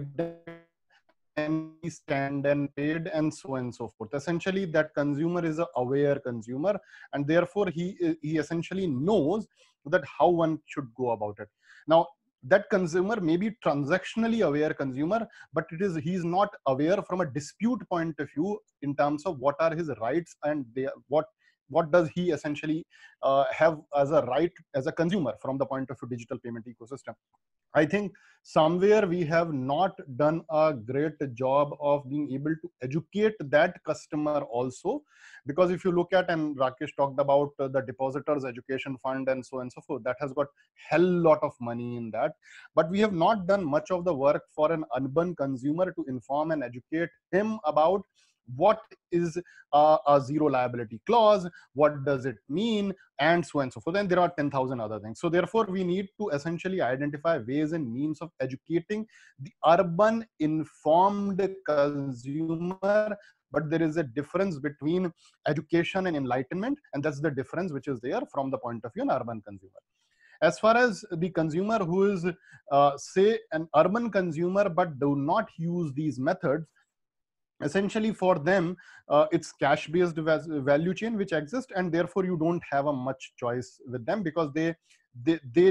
can be scanned and paid, and so on and so forth. Essentially, that consumer is an aware consumer, and therefore he essentially knows that how one should go about it. Now, that consumer may be transactionally aware consumer, but he's not aware from a dispute point of view in terms of what are his rights and what does he essentially have as a right as a consumer from the point of view digital payment ecosystem. I think somewhere we have not done a great job of being able to educate that customer also, because if you look at, and Rakesh talked about the depositors education fund and so on and so forth, that has got hell lot of money in that, but we have not done much of the work for an urban consumer to inform and educate him about what is a zero liability clause, what does it mean, and so on and so forth. And there are 10,000 other things. So therefore, we need to essentially identify ways and means of educating the urban informed consumer. But there is a difference between education and enlightenment, and that's the difference which is there from the point of view of an urban consumer. As far as the consumer who is, say, an urban consumer but do not use these methods, essentially for them it's cash based value chain which exists, and therefore you don't have a much choice with them, because they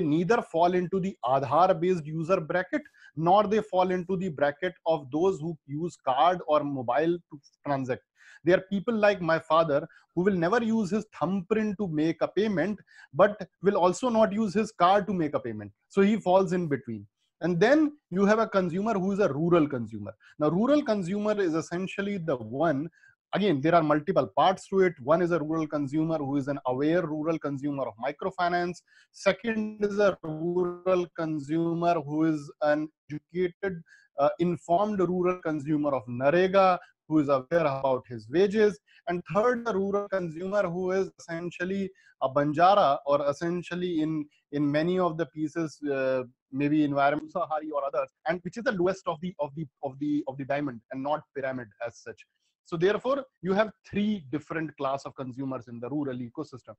neither fall into the Aadhaar based user bracket, nor they fall into the bracket of those who use card or mobile to transact. There are people like my father who will never use his thumbprint to make a payment, but will also not use his card to make a payment. So he falls in between. And then you have a consumer who is a rural consumer. Now, rural consumer is essentially the one, again, there are multiple parts to it. One is a rural consumer who is an aware rural consumer of microfinance. Second is a rural consumer who is an educated, informed rural consumer of Narega, who is aware about his wages. And third, a rural consumer who is essentially a Banjara, or essentially in many of the pieces, maybe environment Sahari or others, and which is the lowest of the diamond and not pyramid as such. So therefore, you have three different class of consumers in the rural ecosystem.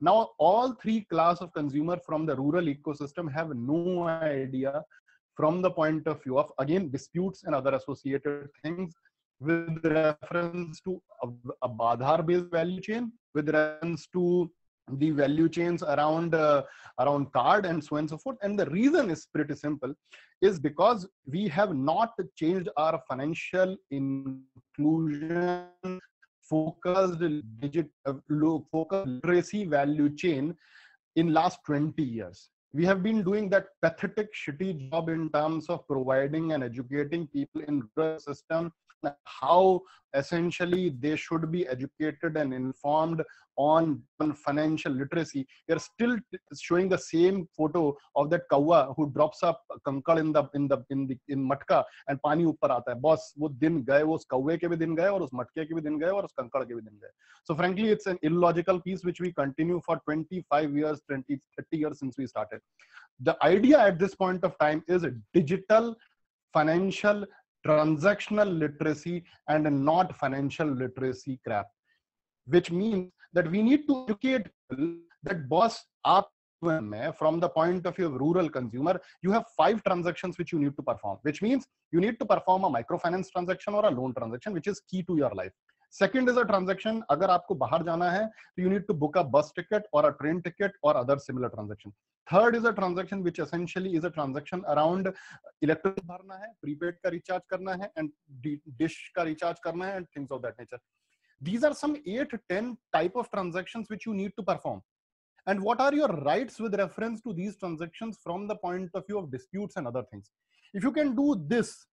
Now, all three class of consumer from the rural ecosystem have no idea from the point of view of, again, disputes and other associated things with reference to a Aadhaar based value chain, with reference to the value chains around card and so on and so forth. And the reason is pretty simple, is because we have not changed our financial inclusion focused literacy value chain in last 20 years. We have been doing that pathetic, shitty job in terms of providing and educating people in the system how essentially they should be educated and informed on financial literacy. We are still showing the same photo of that kawa who drops up kankad in matka and pani upar aata hai. Boss, wo din gaye, wo us kawe ke bhi din gaye, aur us matke ke bhi din gaye, aur us kankad ke bhi din gaye. So frankly, it's an illogical piece which we continue for 25 years, 20, 30 years since we started. The idea at this point of time is a digital financial transactional literacy and not financial literacy crap, which means that we need to educate people that boss, from the point of view of rural consumer, you have 5 transactions which you need to perform, which means you need to perform a microfinance transaction or a loan transaction, which is key to your life. Second is a transaction, agar aapko bahar jana hai, so you need to book a bus ticket or a train ticket or other similar transaction. Third is a transaction which essentially is a transaction around electricity bharna hai, prepaid ka recharge karna hai, and dish ka recharge karna hai, and things of that nature. These are some 8 to 10 type of transactions which you need to perform. And what are your rights with reference to these transactions from the point of view of disputes and other things? If you can do this,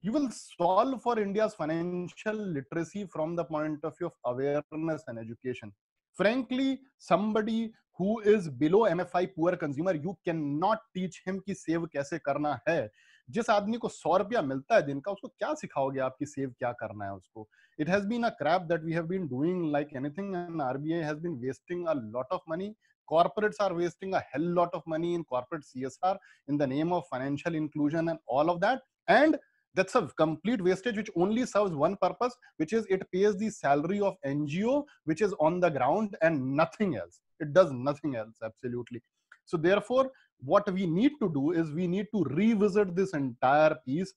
you will solve for India's financial literacy from the point of view of awareness and education. Frankly, somebody who is below MFI poor consumer, you cannot teach him कि save कैसे करना है. जिस आदमी को 100 रुपया मिलता है दिन का, उसको क्या सिखाओगे आप कि सेव क्या करना है उसको? It has been a crap that we have been doing like anything, and RBI has been wasting a lot of money. Corporates are wasting a hell lot of money in corporate CSR in the name of financial inclusion and all of that. And that's a complete wastage which only serves one purpose, which is it pays the salary of NGO, which is on the ground and nothing else. It does nothing else, absolutely. So therefore, what we need to do is we need to revisit this entire piece.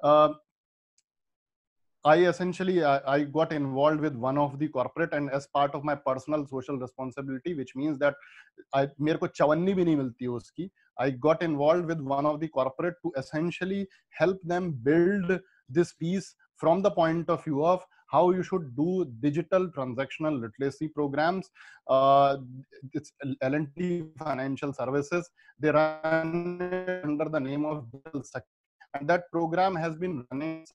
I got involved with one of the corporate, and as part of my personal social responsibility, which means that मेरे को चवन्नी भी नहीं मिलती है उसकी. I got involved with one of the corporate to essentially help them build this piece from the point of view of how you should do digital transactional literacy programs. It's L&T Financial Services. They run under the name of Digital Sector, and that program has been running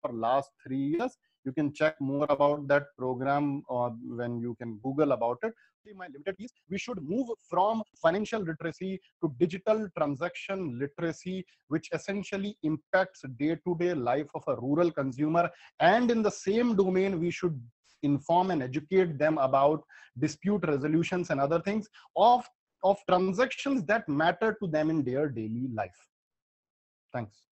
for last 3 years. You can check more about that program when you can Google about it. My limited piece, we should move from financial literacy to digital transaction literacy, which essentially impacts day-to-day life of a rural consumer. And in the same domain, we should inform and educate them about dispute resolutions and other things of transactions that matter to them in their daily life. Thanks.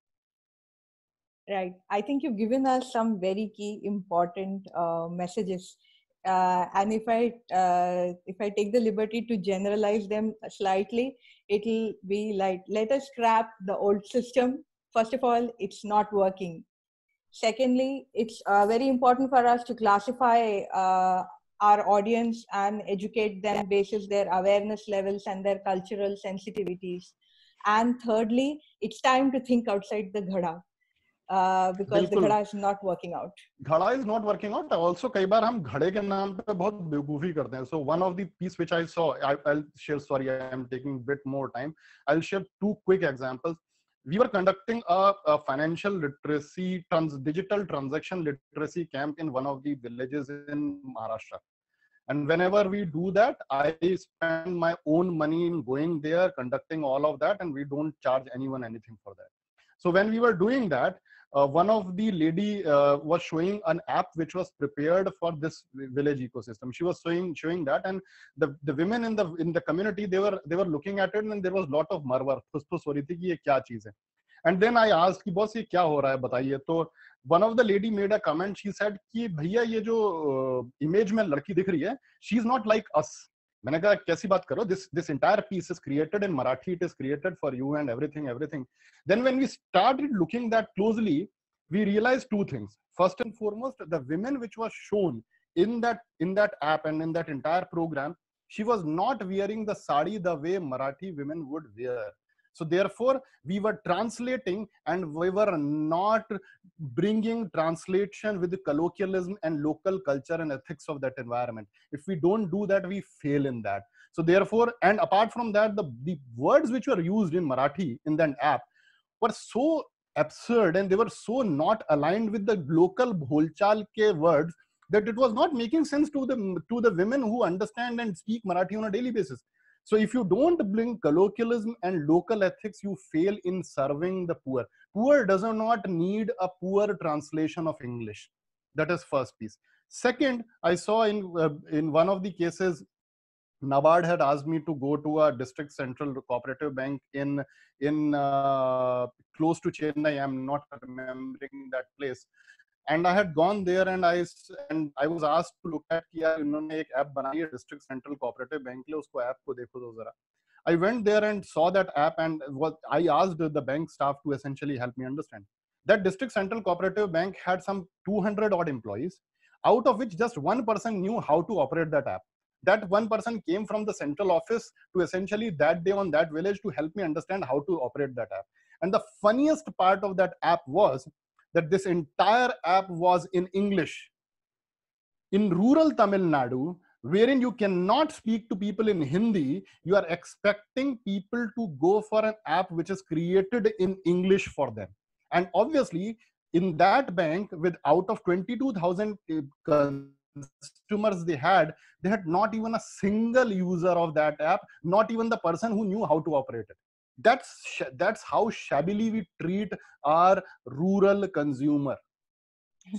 Right. I think you've given us some very key important messages. And if I take the liberty to generalize them slightly, it'll be like, let us scrap the old system. First of all, it's not working. Secondly, it's very important for us to classify our audience and educate them basis their awareness levels and their cultural sensitivities. And thirdly, it's time to think outside the ghada. Because the ghada is not working out.
Ghada is not working out. Also, कई बार हम घड़े के नाम पे बहुत बेवकूफी करते हैं. So one of the piece which I saw, I'll share. Sorry, I am taking a bit more time. I'll share 2 quick examples. We were conducting a financial literacy, digital transaction literacy camp in one of the villages in Maharashtra. And whenever we do that, I spend my own money in going there, conducting all of that, and we don't charge anyone anything for that. So when we were doing that, one of the lady was showing an app which was prepared for this village ecosystem. She was showing that, and the women in the community, they were looking at it, and there was a lot of marwar. And then I asked कि boss ये क्या हो रहा है बताइए. तो one of the lady made a comment. She said कि भैया ये जो image में लड़की दिख रही है, she is not like us. मैंने कहा कैसी बात करो, this entire piece is created in Marathi, it is created for you and everything. Then when we started looking that closely, we realized 2 things. First and foremost, the women which was shown in that app and in that entire program, she was not wearing the sari the way Marathi women would wear. So therefore, we were translating and we were not bringing translation with the colloquialism and local culture and ethics of that environment. If we don't do that, we fail in that. So therefore, and apart from that, the words which were used in Marathi in that app were so absurd and they were so not aligned with the local bholchal ke words that it was not making sense to the women who understand and speak Marathi on a daily basis. So if you don't bring colloquialism and local ethics, you fail in serving the poor. Poor does not need a poor translation of English. That is first piece. Second, I saw in one of the cases, NABARD had asked me to go to a district central cooperative bank in close to Chennai. I'm not remembering that place. And I had gone there and I was asked to look at कि यार इन्होंने एक app बनाई है district central cooperative bank के लिए, उसको app को देखो तो जरा. I went there and saw that app and I asked the bank staff to essentially help me understand. That district central cooperative bank had some 200 odd employees, out of which just one person knew how to operate that app. That one person came from the central office to essentially that day on that village to help me understand how to operate that app. And the funniest part of that app was that this entire app was in English. In rural Tamil Nadu, wherein you cannot speak to people in Hindi, you are expecting people to go for an app which is created in English for them. And obviously, in that bank, with out of 22,000 customers they had not even a single user of that app, not even the person who knew how to operate it. That's how shabbily we treat our rural consumer.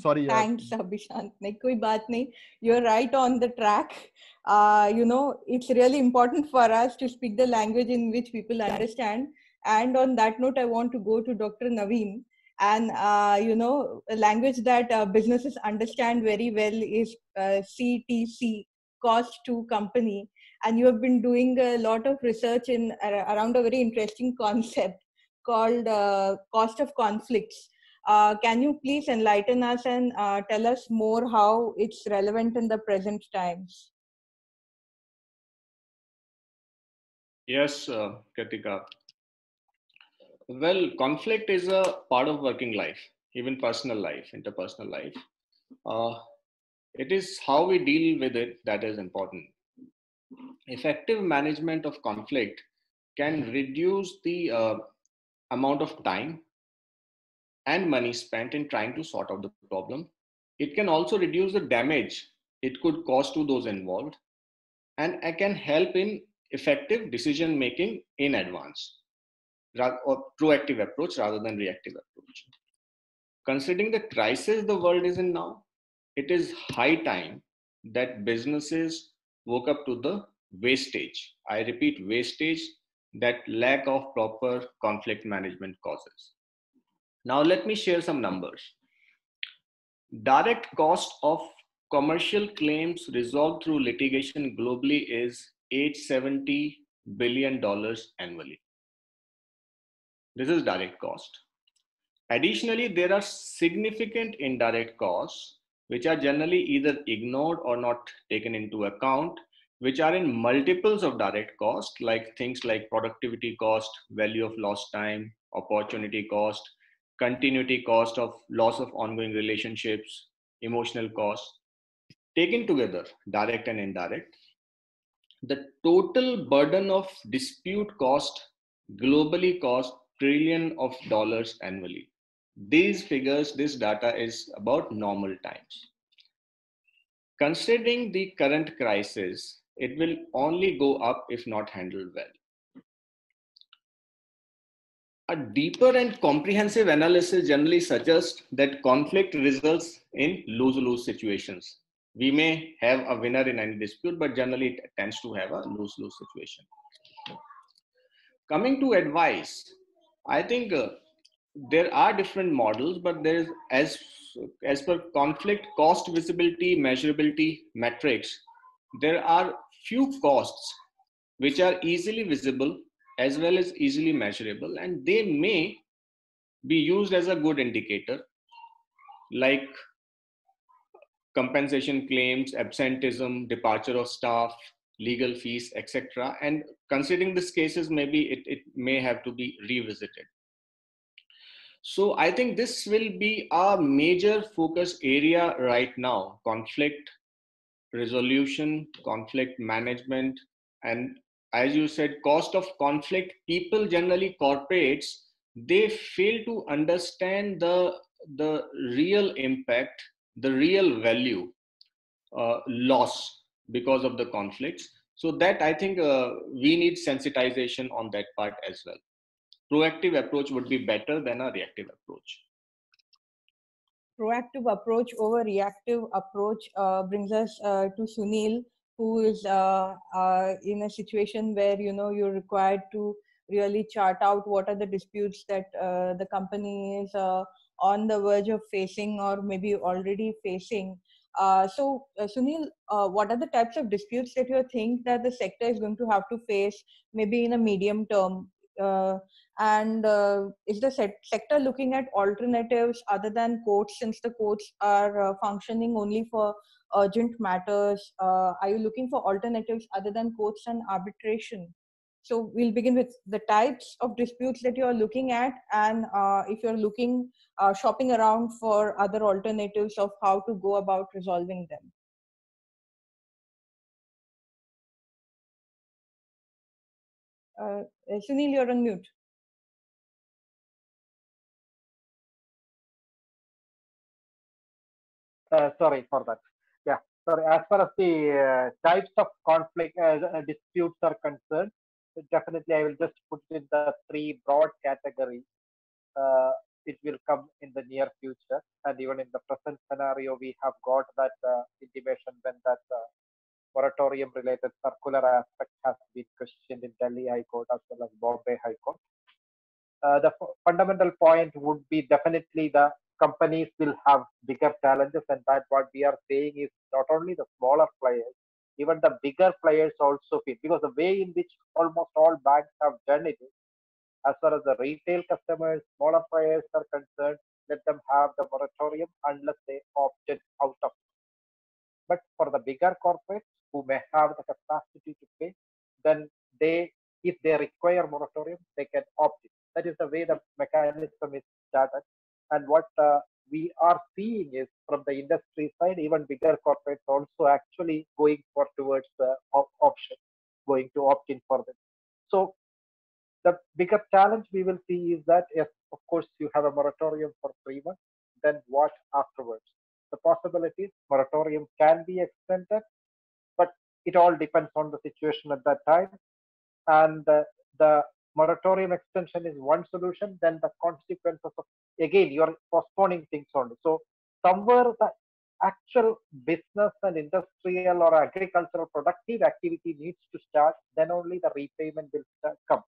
Sorry.
Thanks, Abhishant. Nahi, koi baat nahi. You're right on the track. It's really important for us to speak the language in which people understand. And on that note, I want to go to Dr. Naveen. And, a language that businesses understand very well is CTC, cost to company. And you have been doing a lot of research around a very interesting concept called cost of conflicts. Can you please enlighten us and tell us more how it's relevant in the present times?
Yes, Kritika. Well, conflict is a part of working life, even personal life, interpersonal life. It is how we deal with it that is important. Effective management of conflict can reduce the amount of time and money spent in trying to sort out the problem. It can also reduce the damage it could cause to those involved, and it can help in effective decision making in advance, or proactive approach rather than reactive approach. Considering the crisis the world is in now, it is high time that businesses woke up to the wastage. I repeat, wastage that lack of proper conflict management causes. Now, let me share some numbers. Direct cost of commercial claims resolved through litigation globally is $870 billion annually. This is direct cost. Additionally, there are significant indirect costs, which are generally either ignored or not taken into account, which are in multiples of direct cost, like things like productivity cost, value of lost time, opportunity cost, continuity cost of loss of ongoing relationships, emotional cost. Taken together, direct and indirect, the total burden of dispute cost globally cost trillion of dollars annually. These figures, this data is about normal times. Considering the current crisis, it will only go up if not handled well. A deeper and comprehensive analysis generally suggests that conflict results in lose-lose situations. We may have a winner in any dispute, but generally it tends to have a lose-lose situation. Coming to advice, I think there are different models, but there is, as per conflict cost visibility measurability metrics, there are few costs which are easily visible as well as easily measurable, and they may be used as a good indicator, like compensation claims, absenteeism, departure of staff, legal fees, etc. And considering these cases, maybe it may have to be revisited. So I think this will be a major focus area right now: conflict resolution, conflict management, and as you said, cost of conflict. People generally, corporates, they fail to understand the real impact, the real value loss because of the conflicts. So that I think we need sensitization on that part as well. Proactive approach would be better than a reactive approach.
Proactive approach over reactive approach brings us to Sunil, who is in a situation where you're required to really chart out what are the disputes that the company is on the verge of facing or maybe already facing. Sunil, what are the types of disputes that you think that the sector is going to have to face maybe in a medium term? And is the sector looking at alternatives other than courts, since the courts are functioning only for urgent matters? Are you looking for alternatives other than courts and arbitration? So we'll begin with the types of disputes that you're looking at, and if you're looking, shopping around for other alternatives of how to go about resolving them. Sunil, you're on mute.
Sorry for that. Yeah, sorry. As far as the types of conflict disputes are concerned, definitely I will just put it in the three broad categories. It will come in the near future, and even in the present scenario, we have got that intimation when that moratorium-related circular aspect has been questioned in Delhi High Court as well as Bombay High Court. The fundamental point would be definitely the companies will have bigger challenges, and that what we are saying is not only the smaller players, even the bigger players also feel, because the way in which almost all banks have done it is, as far as the retail customers, smaller players are concerned, let them have the moratorium unless they opted out of it. But for the bigger corporates who may have the capacity to pay, then they, if they require moratorium, they can opt in. That is the way the mechanism is started. And what we are seeing is from the industry side, even bigger corporates also actually going for towards the option, going to opt in for them. So the bigger challenge we will see is that if, of course, you have a moratorium for 3 months, then what afterwards? The possibilities, moratorium can be extended, but it all depends on the situation at that time. And the moratorium extension is one solution, then the consequences of, again, you're postponing things only. So somewhere the actual business and industrial or agricultural productive activity needs to start, then only the repayment will come.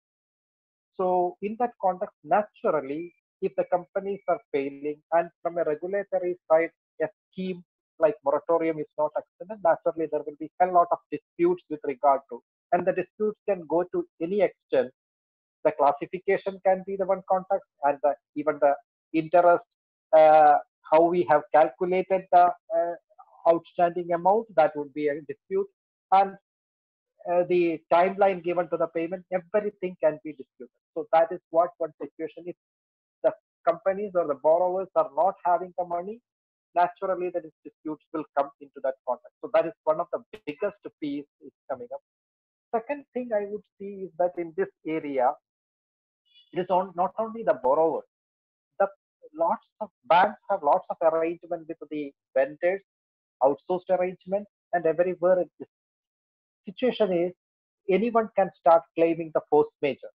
So in that context, naturally, if the companies are failing and from a regulatory side, a scheme like moratorium is not extended, naturally there will be a lot of disputes with regard to, and the disputes can go to any extent. The classification can be the one context, and even the interest, how we have calculated the outstanding amount, that would be a dispute, and the timeline given to the payment, everything can be disputed. So that is what one situation. If the companies or the borrowers are not having the money, naturally the disputes will come into that context. So that is one of the biggest piece is coming up. Second thing I would see is that in this area, it is not only the borrower. The lots of banks have lots of arrangement with the vendors, outsourced arrangement, and everywhere the situation is anyone can start claiming the force majeure.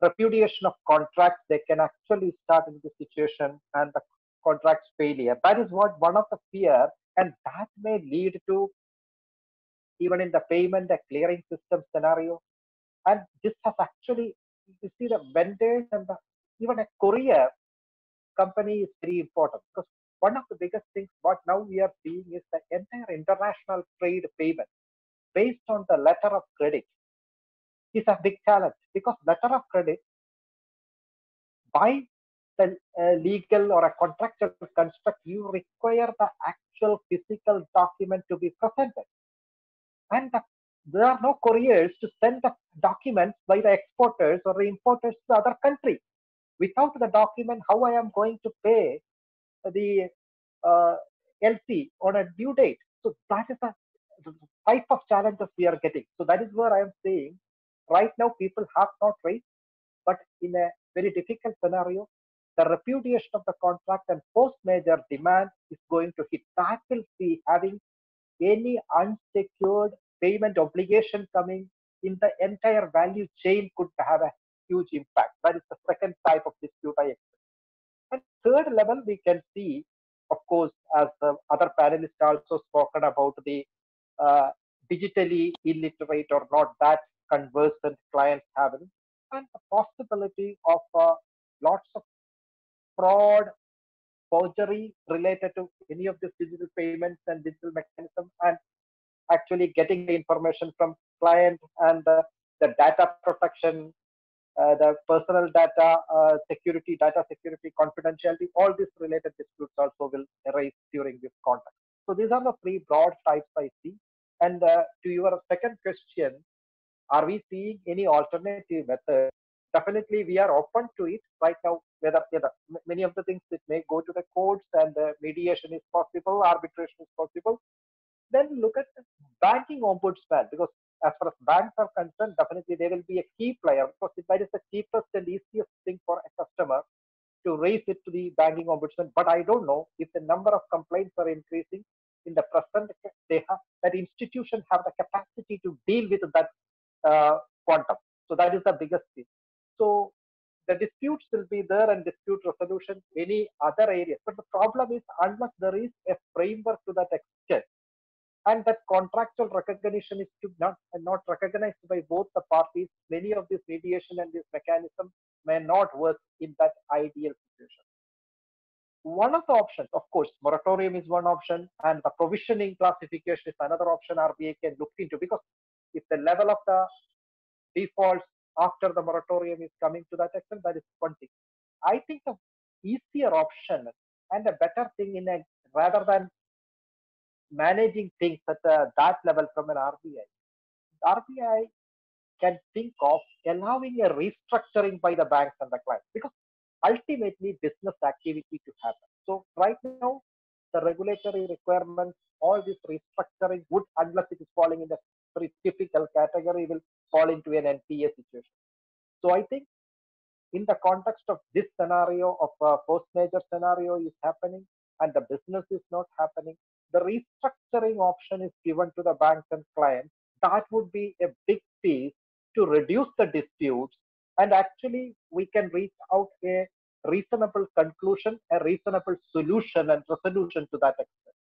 Repudiation of contracts, they can actually start in this situation and the contract's failure. That is what one of the fear, and that may lead to even in the payment, the clearing system scenario. And this has actually, you see the vendors and even a courier company is very important, because one of the biggest things what now we are seeing is the entire international trade payment based on the letter of credit is a big challenge, because letter of credit by the legal or a contractual construct, you require the actual physical document to be presented. And there are no couriers to send the documents by the exporters or the importers to the other country. Without the document, how I am going to pay the LC on a due date? So that is the type of challenges we are getting. So that is where I am saying right now people have not raised, but in a very difficult scenario, the repudiation of the contract and force majeure demand is going to hit. That will be having any unsecured payment obligation coming in the entire value chain could have a huge impact. That is the second type of dispute I expect. And third level, we can see, of course, as the other panelists also spoken about the uh, digitally illiterate or not that conversant clients having, and the possibility of lots of fraud, forgery related to any of these digital payments and digital mechanism, and actually getting the information from client and the data protection, the personal data security, data security, confidentiality, all these related disputes also will arise during this context. So these are the three broad types I see. And to your second question, are we seeing any alternative method? Definitely, we are open to it right now. Whether many of the things that may go to the courts and mediation is possible, arbitration is possible. Then look at the banking ombudsman, because as far as banks are concerned, definitely they will be a key player, because that is the cheapest and easiest thing for a customer to raise it to the banking ombudsman. But I don't know if the number of complaints are increasing. In the present, they have that institution have the capacity to deal with that quantum. So that is the biggest thing. So the disputes will be there and dispute resolution, any other areas. But the problem is unless there is a framework to that extent, and that contractual recognition is not recognized by both the parties, many of this mediation and this mechanism may not work in that ideal situation. One of the options, of course, moratorium is one option, and the provisioning classification is another option RBI can look into, because if the level of the defaults after the moratorium is coming to that extent, that is one thing. I think the easier option and a better thing rather than managing things at that level from an RBI can think of allowing a restructuring by the banks and the clients, because ultimately business activity to happen. So right now, the regulatory requirements, all this restructuring would, unless it is falling in the very typical category, will fall into an NPA situation. So I think in the context of this scenario of a post-merger scenario is happening and the business is not happening, the restructuring option is given to the banks and clients. That would be a big piece to reduce the disputes, and actually we can reach out a reasonable conclusion, a reasonable solution and resolution to that extent.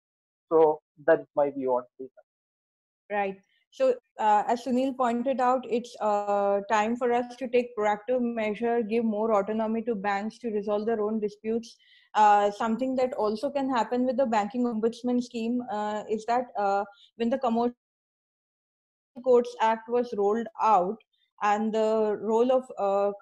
So that is my view on this.
Right. So as Sunil pointed out, it's time for us to take proactive measure, give more autonomy to banks to resolve their own disputes. Something that also can happen with the banking ombudsman scheme is that when the Commercial Courts Act was rolled out, and the role of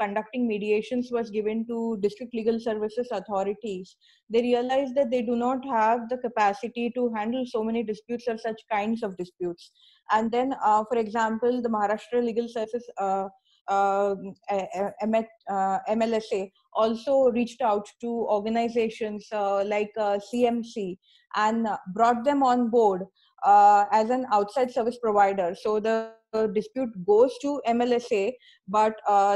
conducting mediations was given to district legal services authorities, they realized that they do not have the capacity to handle so many disputes or such kinds of disputes. And then, for example, the Maharashtra Legal Services MLSA also reached out to organizations like CMC and brought them on board as an outside service provider. So the dispute goes to MLSA, but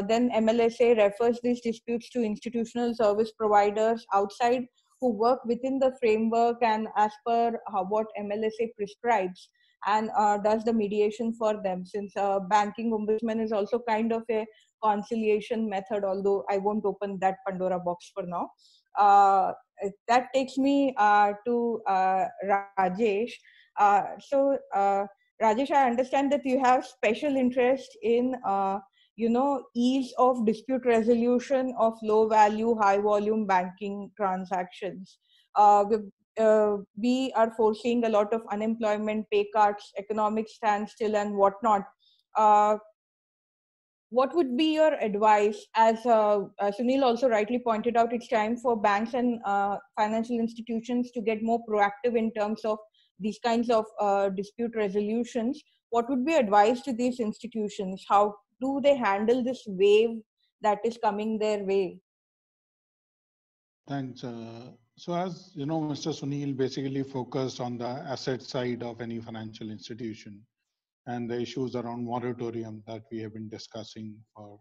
then MLSA refers these disputes to institutional service providers outside who work within the framework and as per what MLSA prescribes, and does the mediation for them. Since banking ombudsman is also kind of a conciliation method, although I won't open that Pandora box for now. That takes me to Rajesh. Rajesh, I understand that you have special interest in, ease of dispute resolution of low value, high volume banking transactions. We are foreseeing a lot of unemployment, pay cuts, economic standstill, and whatnot. What would be your advice? As Sunil also rightly pointed out, it's time for banks and financial institutions to get more proactive in terms of these kinds of dispute resolutions. What would be advice to these institutions? How do they handle this wave that is coming their way?
Thanks. So as you know, Mr. Sunil basically focused on the asset side of any financial institution and the issues around moratorium that we have been discussing for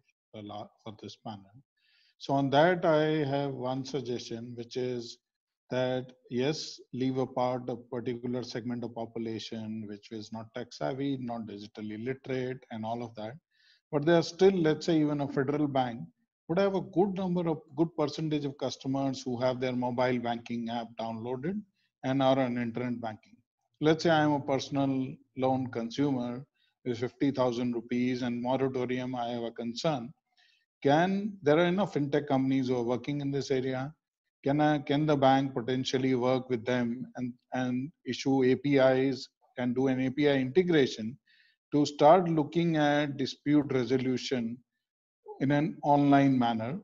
this panel. So on that, I have one suggestion, which is that yes, leave apart a particular segment of population which is not tech savvy, not digitally literate, and all of that. But there are still, let's say, even a federal bank would have a good percentage of customers who have their mobile banking app downloaded and are on internet banking. Let's say I am a personal loan consumer with 50,000 rupees and moratorium, I have a concern. There are enough fintech companies who are working in this area? Can the bank potentially work with them and issue APIs and do an API integration to start looking at dispute resolution in an online manner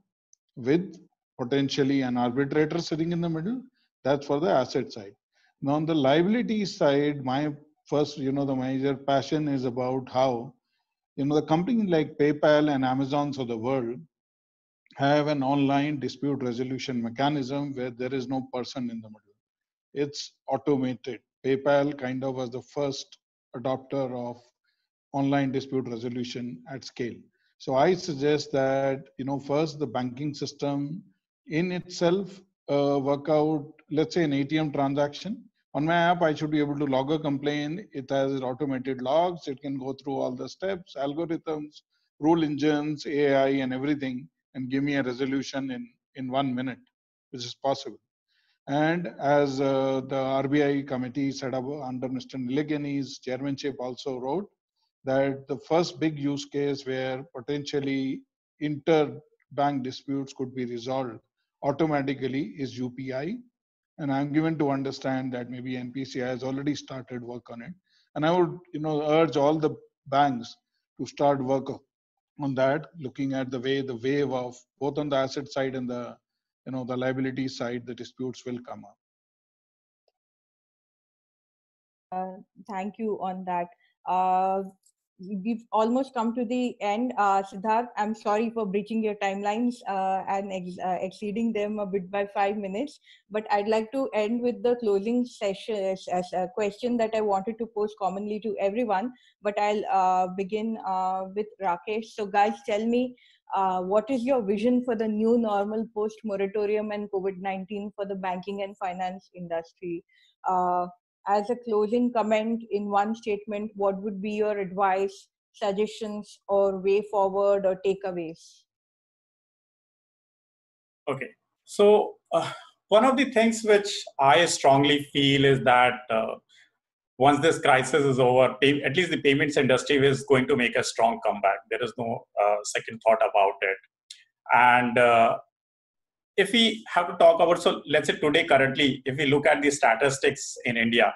with potentially an arbitrator sitting in the middle? That's for the asset side. Now on the liability side, my first, the major passion is about how, the companies like PayPal and Amazons of the world have an online dispute resolution mechanism where there is no person in the middle. It's automated. PayPal kind of was the first adopter of online dispute resolution at scale. So I suggest that, first the banking system in itself work out, let's say, an ATM transaction. On my app, I should be able to log a complaint. It has automated logs. It can go through all the steps, algorithms, rule engines, AI, and everything, and give me a resolution in 1 minute, which is possible. And as the RBI committee set up under Mr. Nilekani's chairmanship also wrote, that the first big use case where potentially inter-bank disputes could be resolved automatically is UPI. And I'm given to understand that maybe NPCI has already started work on it. And I would, urge all the banks to start work on that, looking at the wave of both on the asset side and the, the liability side, the disputes will come up.
Thank you on that. We've almost come to the end. Siddharth, I'm sorry for breaching your timelines and exceeding them a bit by 5 minutes, but I'd like to end with the closing session as a question that I wanted to pose commonly to everyone, but I'll begin with Rakesh. So guys, tell me, what is your vision for the new normal post-moratorium and COVID-19 for the banking and finance industry? As a closing comment in one statement, what would be your advice, suggestions, or way forward or takeaways?
Okay. So one of the things which I strongly feel is that once this crisis is over, at least the payments industry is going to make a strong comeback. There is no second thought about it. And if we have to talk about, so let's say today, currently, if we look at the statistics in India,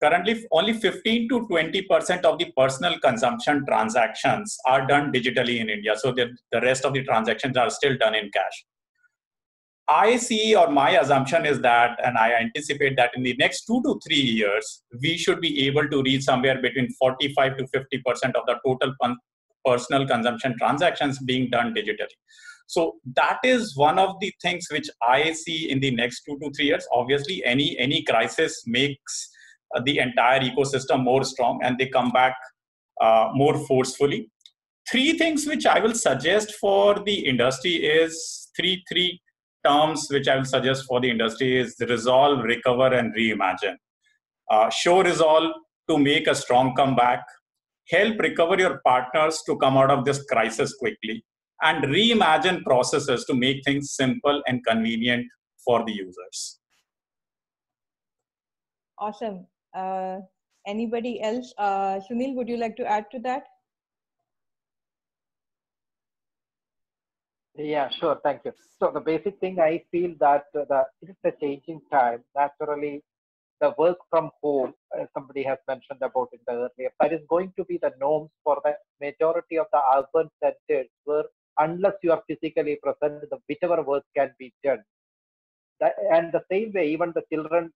currently only 15 to 20% of the personal consumption transactions are done digitally in India. So the rest of the transactions are still done in cash. I see, or my assumption is that, and I anticipate that in the next 2 to 3 years, we should be able to reach somewhere between 45 to 50% of the total personal consumption transactions being done digitally. So that is one of the things which I see in the next 2 to 3 years. Obviously, any crisis makes the entire ecosystem more strong and they come back more forcefully. 3 things which I will suggest for the industry is three terms which I will suggest for the industry is resolve, recover, and reimagine. Show resolve to make a strong comeback, help recover your partners to come out of this crisis quickly, and reimagine processes to make things simple and convenient for the users.
Awesome. Anybody else? Sunil, would you like to add to that?
Yeah, sure. Thank you. So the basic thing I feel that it is a changing time. Naturally, the work from home, somebody has mentioned about it earlier, that is going to be the norms for the majority of the urban centers, where unless you are physically present, whichever work can be done. And the same way, even the children,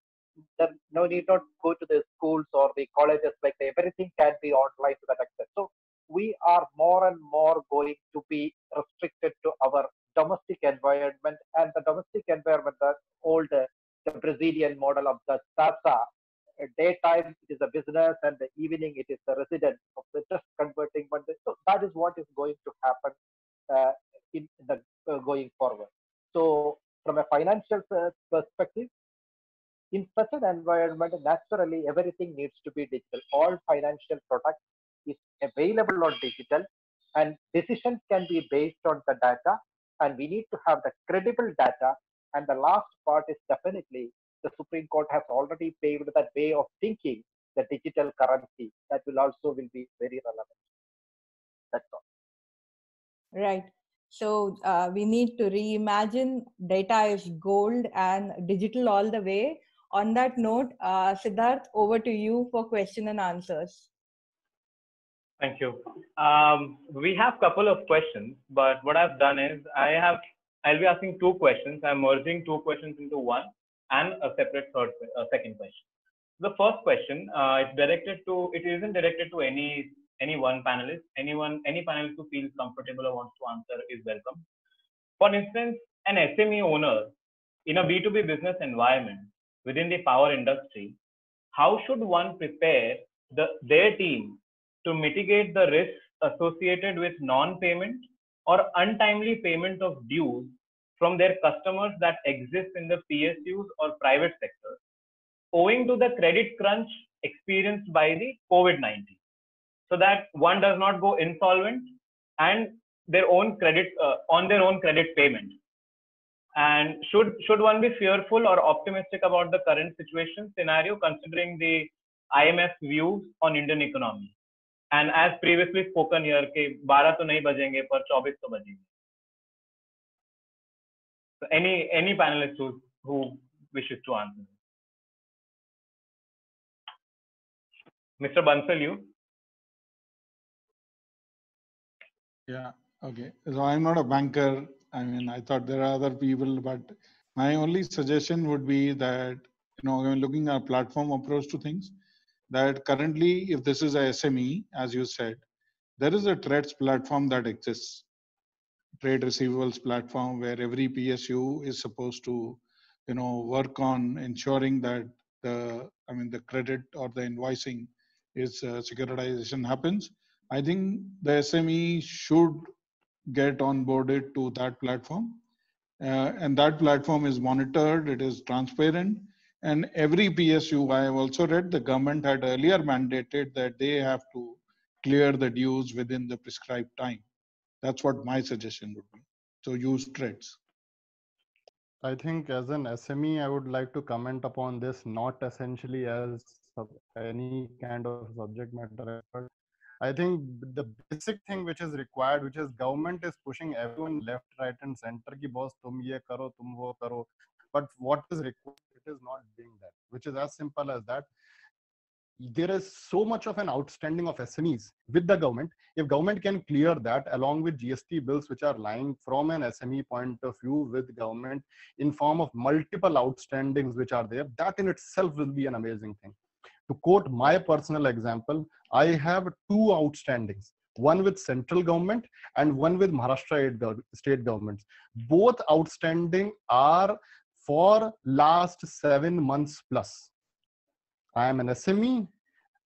no need not go to the schools or the colleges, like everything can be online to that extent. So we are more and more going to be restricted to our domestic environment, and the domestic environment, the old the Brazilian model of the Sasa. Daytime it is a business, and the evening it is the residence of the just converting one. So that is what is going to happen in the going forward. So from a financial perspective, in such an environment, naturally everything needs to be digital. All financial products is available on digital, and decisions can be based on the data, and we need to have the credible data. And the last part is definitely the Supreme Court has already paved that way of thinking, the digital currency that will be very relevant. That's all.
Right. So we need to reimagine data is gold and digital all the way. On that note, Siddharth, over to you for question and answers.
Thank you. We have a couple of questions, but what I've done is I'll be asking 2 questions. I'm merging 2 questions into one and a separate second question. The first question, it isn't directed to any one panelist. Any panelist who feels comfortable or wants to answer is welcome. For instance, an SME owner in a B2B business environment within the power industry, how should one prepare their team to mitigate the risks associated with non-payment or untimely payment of dues from their customers that exist in the PSUs or private sector, owing to the credit crunch experienced by the COVID-19, so that one does not go insolvent and their own credit on their own credit payment. And should one be fearful or optimistic about the current situation scenario, considering the IMF views on Indian economy? And as previously spoken here, कि 12 तो नहीं बजेंगे पर 24 तो बजेंगे. So any panelist who wishes to answer? Mr. Bansal, you?
Yeah, okay. So I'm not a banker. I mean, I thought there are other people, but my only suggestion would be that, when looking at a platform approach to things, that currently, if this is a SME, as you said, there is a TREADS platform that exists, trade receivables platform, where every PSU is supposed to, work on ensuring that the credit or the invoicing is securitization happens. I think the SME should get onboarded to that platform, and that platform is monitored, it is transparent, and every PSU, I have also read the government had earlier mandated that they have to clear the dues within the prescribed time. That's what my suggestion would be. So use TREADS.
I think as an SME, I would like to comment upon this, not essentially as any kind of subject matter expert. I think the basic thing which is required, which is government is pushing everyone left, right, and center. Ki boss, tum ye karo, tum wo karo. But what is required, it is not doing that, which is as simple as that. There is so much of an outstanding of SMEs with the government. If government can clear that along with GST bills which are lying from an SME point of view with government in form of multiple outstandings which are there, that in itself will be an amazing thing. To quote my personal example, I have two outstandings, one with central government and one with Maharashtra state governments. Both outstanding are for last 7 months plus. I am an SME,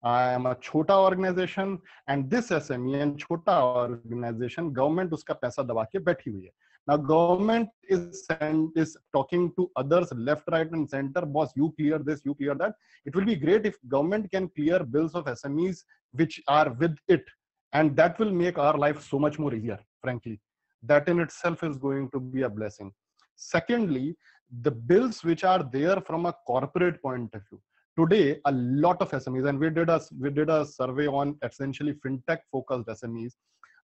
I am a chota organization, and this SME and chota organization, government uska paisa daba ke बैठी हुई है. Now government is talking to others left, right, and center. Boss, you clear this, you clear that. It will be great if government can clear bills of SMEs which are with it, and that will make our life so much more easier. Frankly, that in itself is going to be a blessing. Secondly, the bills which are there from a corporate point of view. Today, a lot of SMEs, and we did a survey on essentially fintech focused SMEs.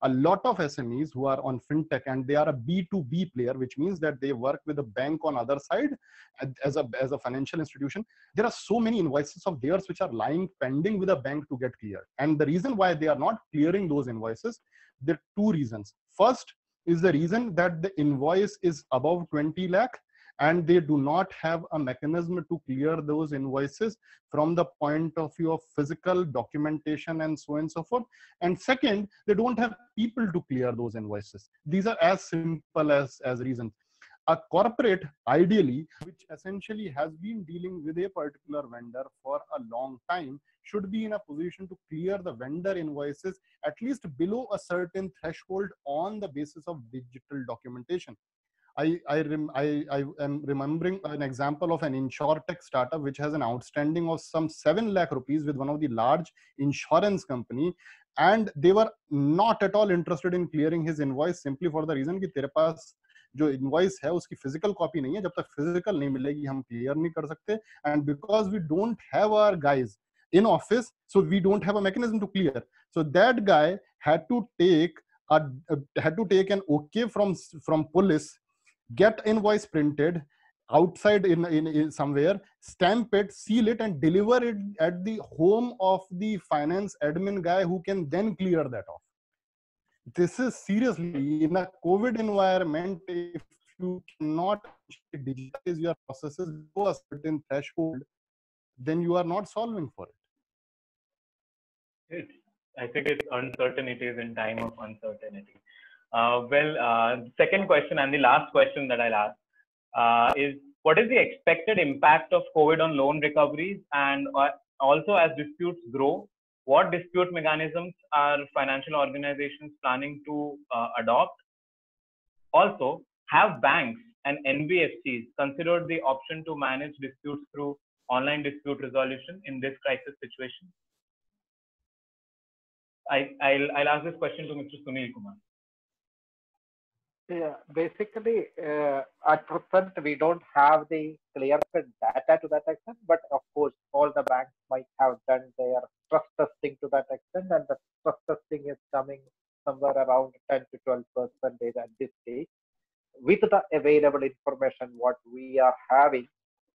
A lot of SMEs who are on fintech, and they are a B2B player, which means that they work with a bank on other side as a financial institution. There are so many invoices of theirs which are lying pending with a bank to get cleared. And the reason why they are not clearing those invoices, there are two reasons. First is the reason that the invoice is above 20 lakh. And they do not have a mechanism to clear those invoices from the point of view of physical documentation and so on and so forth. And second, they don't have people to clear those invoices. These are as simple as reasons. A corporate, ideally, which essentially has been dealing with a particular vendor for a long time, should be in a position to clear the vendor invoices at least below a certain threshold on the basis of digital documentation. I am remembering an example of an insurtech startup which has an outstanding of some 7 lakh rupees with one of the large insurance company, and they were not at all interested in clearing his invoice simply for the reason कि तेरे पास जो invoice है उसकी physical copy नहीं है, जब तक physical नहीं मिलेगी हम clear नहीं कर सकते, and because we don't have our guys in office, so we don't have a mechanism to clear. So that guy had to take an okay from police, get invoice printed outside in somewhere, stamp it, seal it, and deliver it at the home of the finance admin guy who can then clear that off. This is seriously in a COVID environment. If you cannot digitize your processes to a certain threshold, then you are not solving for it.
I think it's uncertainties in time of uncertainty. Second question and the last question that I'll ask is, what is the expected impact of COVID on loan recoveries, and also as disputes grow, what dispute mechanisms are financial organizations planning to adopt? Also, have banks and NBFCs considered the option to manage disputes through online dispute resolution in this crisis situation? I'll ask this question to Mr. Sunil Kumar.
Yeah, basically, at present, we don't have the clear-cut data to that extent, but of course, all the banks might have done their stress testing to that extent, and the stress testing is coming somewhere around 10 to 12% at this stage. With the available information, what we are having,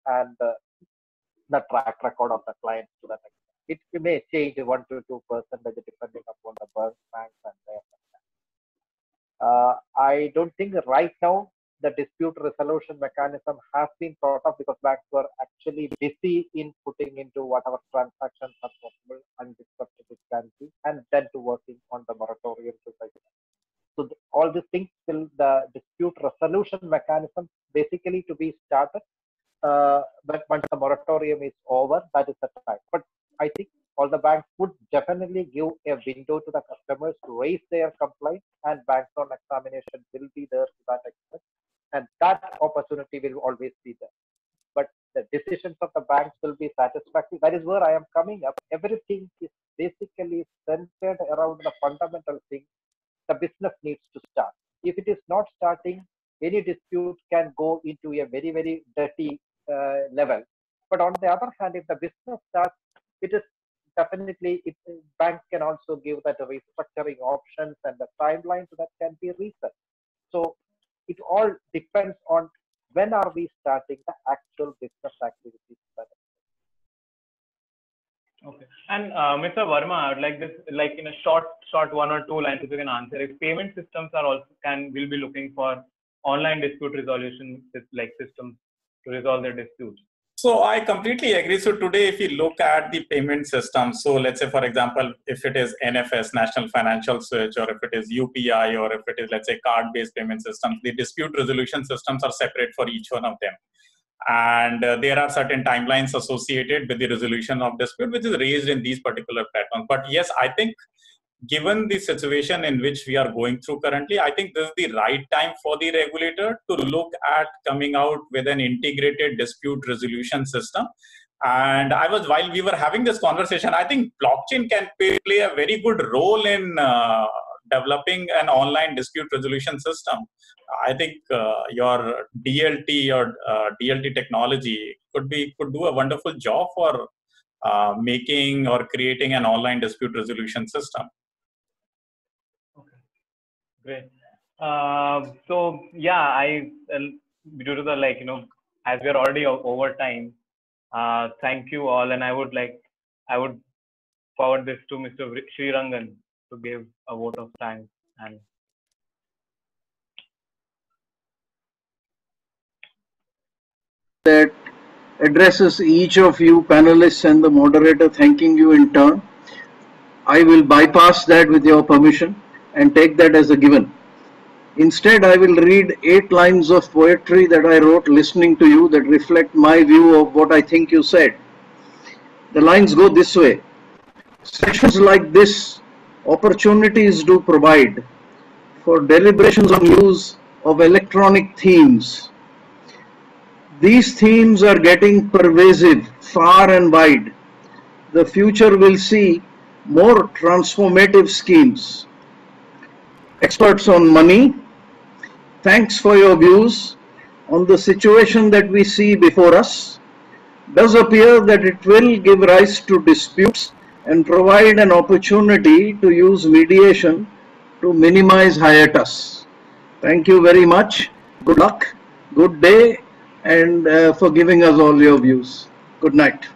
and the track record of the clients to that extent, it may change 1 to 2% depending upon the banks and their. I don't think right now the dispute resolution mechanism has been thought of because banks were actually busy in putting into whatever transactions are possible undisrupted it can be, and then to working on the moratorium to the. So all these things will the dispute resolution mechanism basically to be started. But once the moratorium is over, that is the time. But I think all the banks would definitely give a window to the customers to raise their complaint, and banks on examination will be there to that extent, and that opportunity will always be there. But the decisions of the banks will be satisfactory. That is where I am coming up. Everything is basically centered around the fundamental thing. The business needs to start. If it is not starting, any dispute can go into a very, very dirty level. But on the other hand, if the business starts, it is definitely, banks can also give that restructuring options, and the timeline to that can be reset. So it all depends on when are we starting the actual business activities.
Okay. And Mr. Verma, I would like this, like in a short 1 or 2 lines, if you can answer. If payment systems are also will be looking for online dispute resolution systems to resolve their disputes.
So I completely agree. So today, if you look at the payment system, so let's say, for example, if it is NFS, National Financial Switch, or if it is UPI, or if it is, let's say, card-based payment systems, the dispute resolution systems are separate for each one of them. And there are certain timelines associated with the resolution of dispute, which is raised in these particular platforms. But yes, I think given the situation in which we are going through currently, I think this is the right time for the regulator to look at coming out with an integrated dispute resolution system. And while we were having this conversation, I think blockchain can play a very good role in developing an online dispute resolution system. I think your DLT or DLT technology could do a wonderful job for making or creating an online dispute resolution system.
Okay, great. So yeah, due to the as we are already over time, thank you all, and I would forward this to Mr. Srirangan to give a vote of thanks. And
that addresses each of you panelists and the moderator, thanking you in turn. I will bypass that with your permission and take that as a given. Instead, I will read 8 lines of poetry that I wrote listening to you that reflect my view of what I think you said. The lines go this way. Sessions like this, opportunities do provide for deliberations on use of electronic themes. These themes are getting pervasive far and wide. The future will see more transformative schemes. Experts on money, thanks for your views on the situation that we see before us. Does appear that it will give rise to disputes and provide an opportunity to use mediation to minimize hiatus. Thank you very much. Good luck, good day, and for giving us all your views. Good night.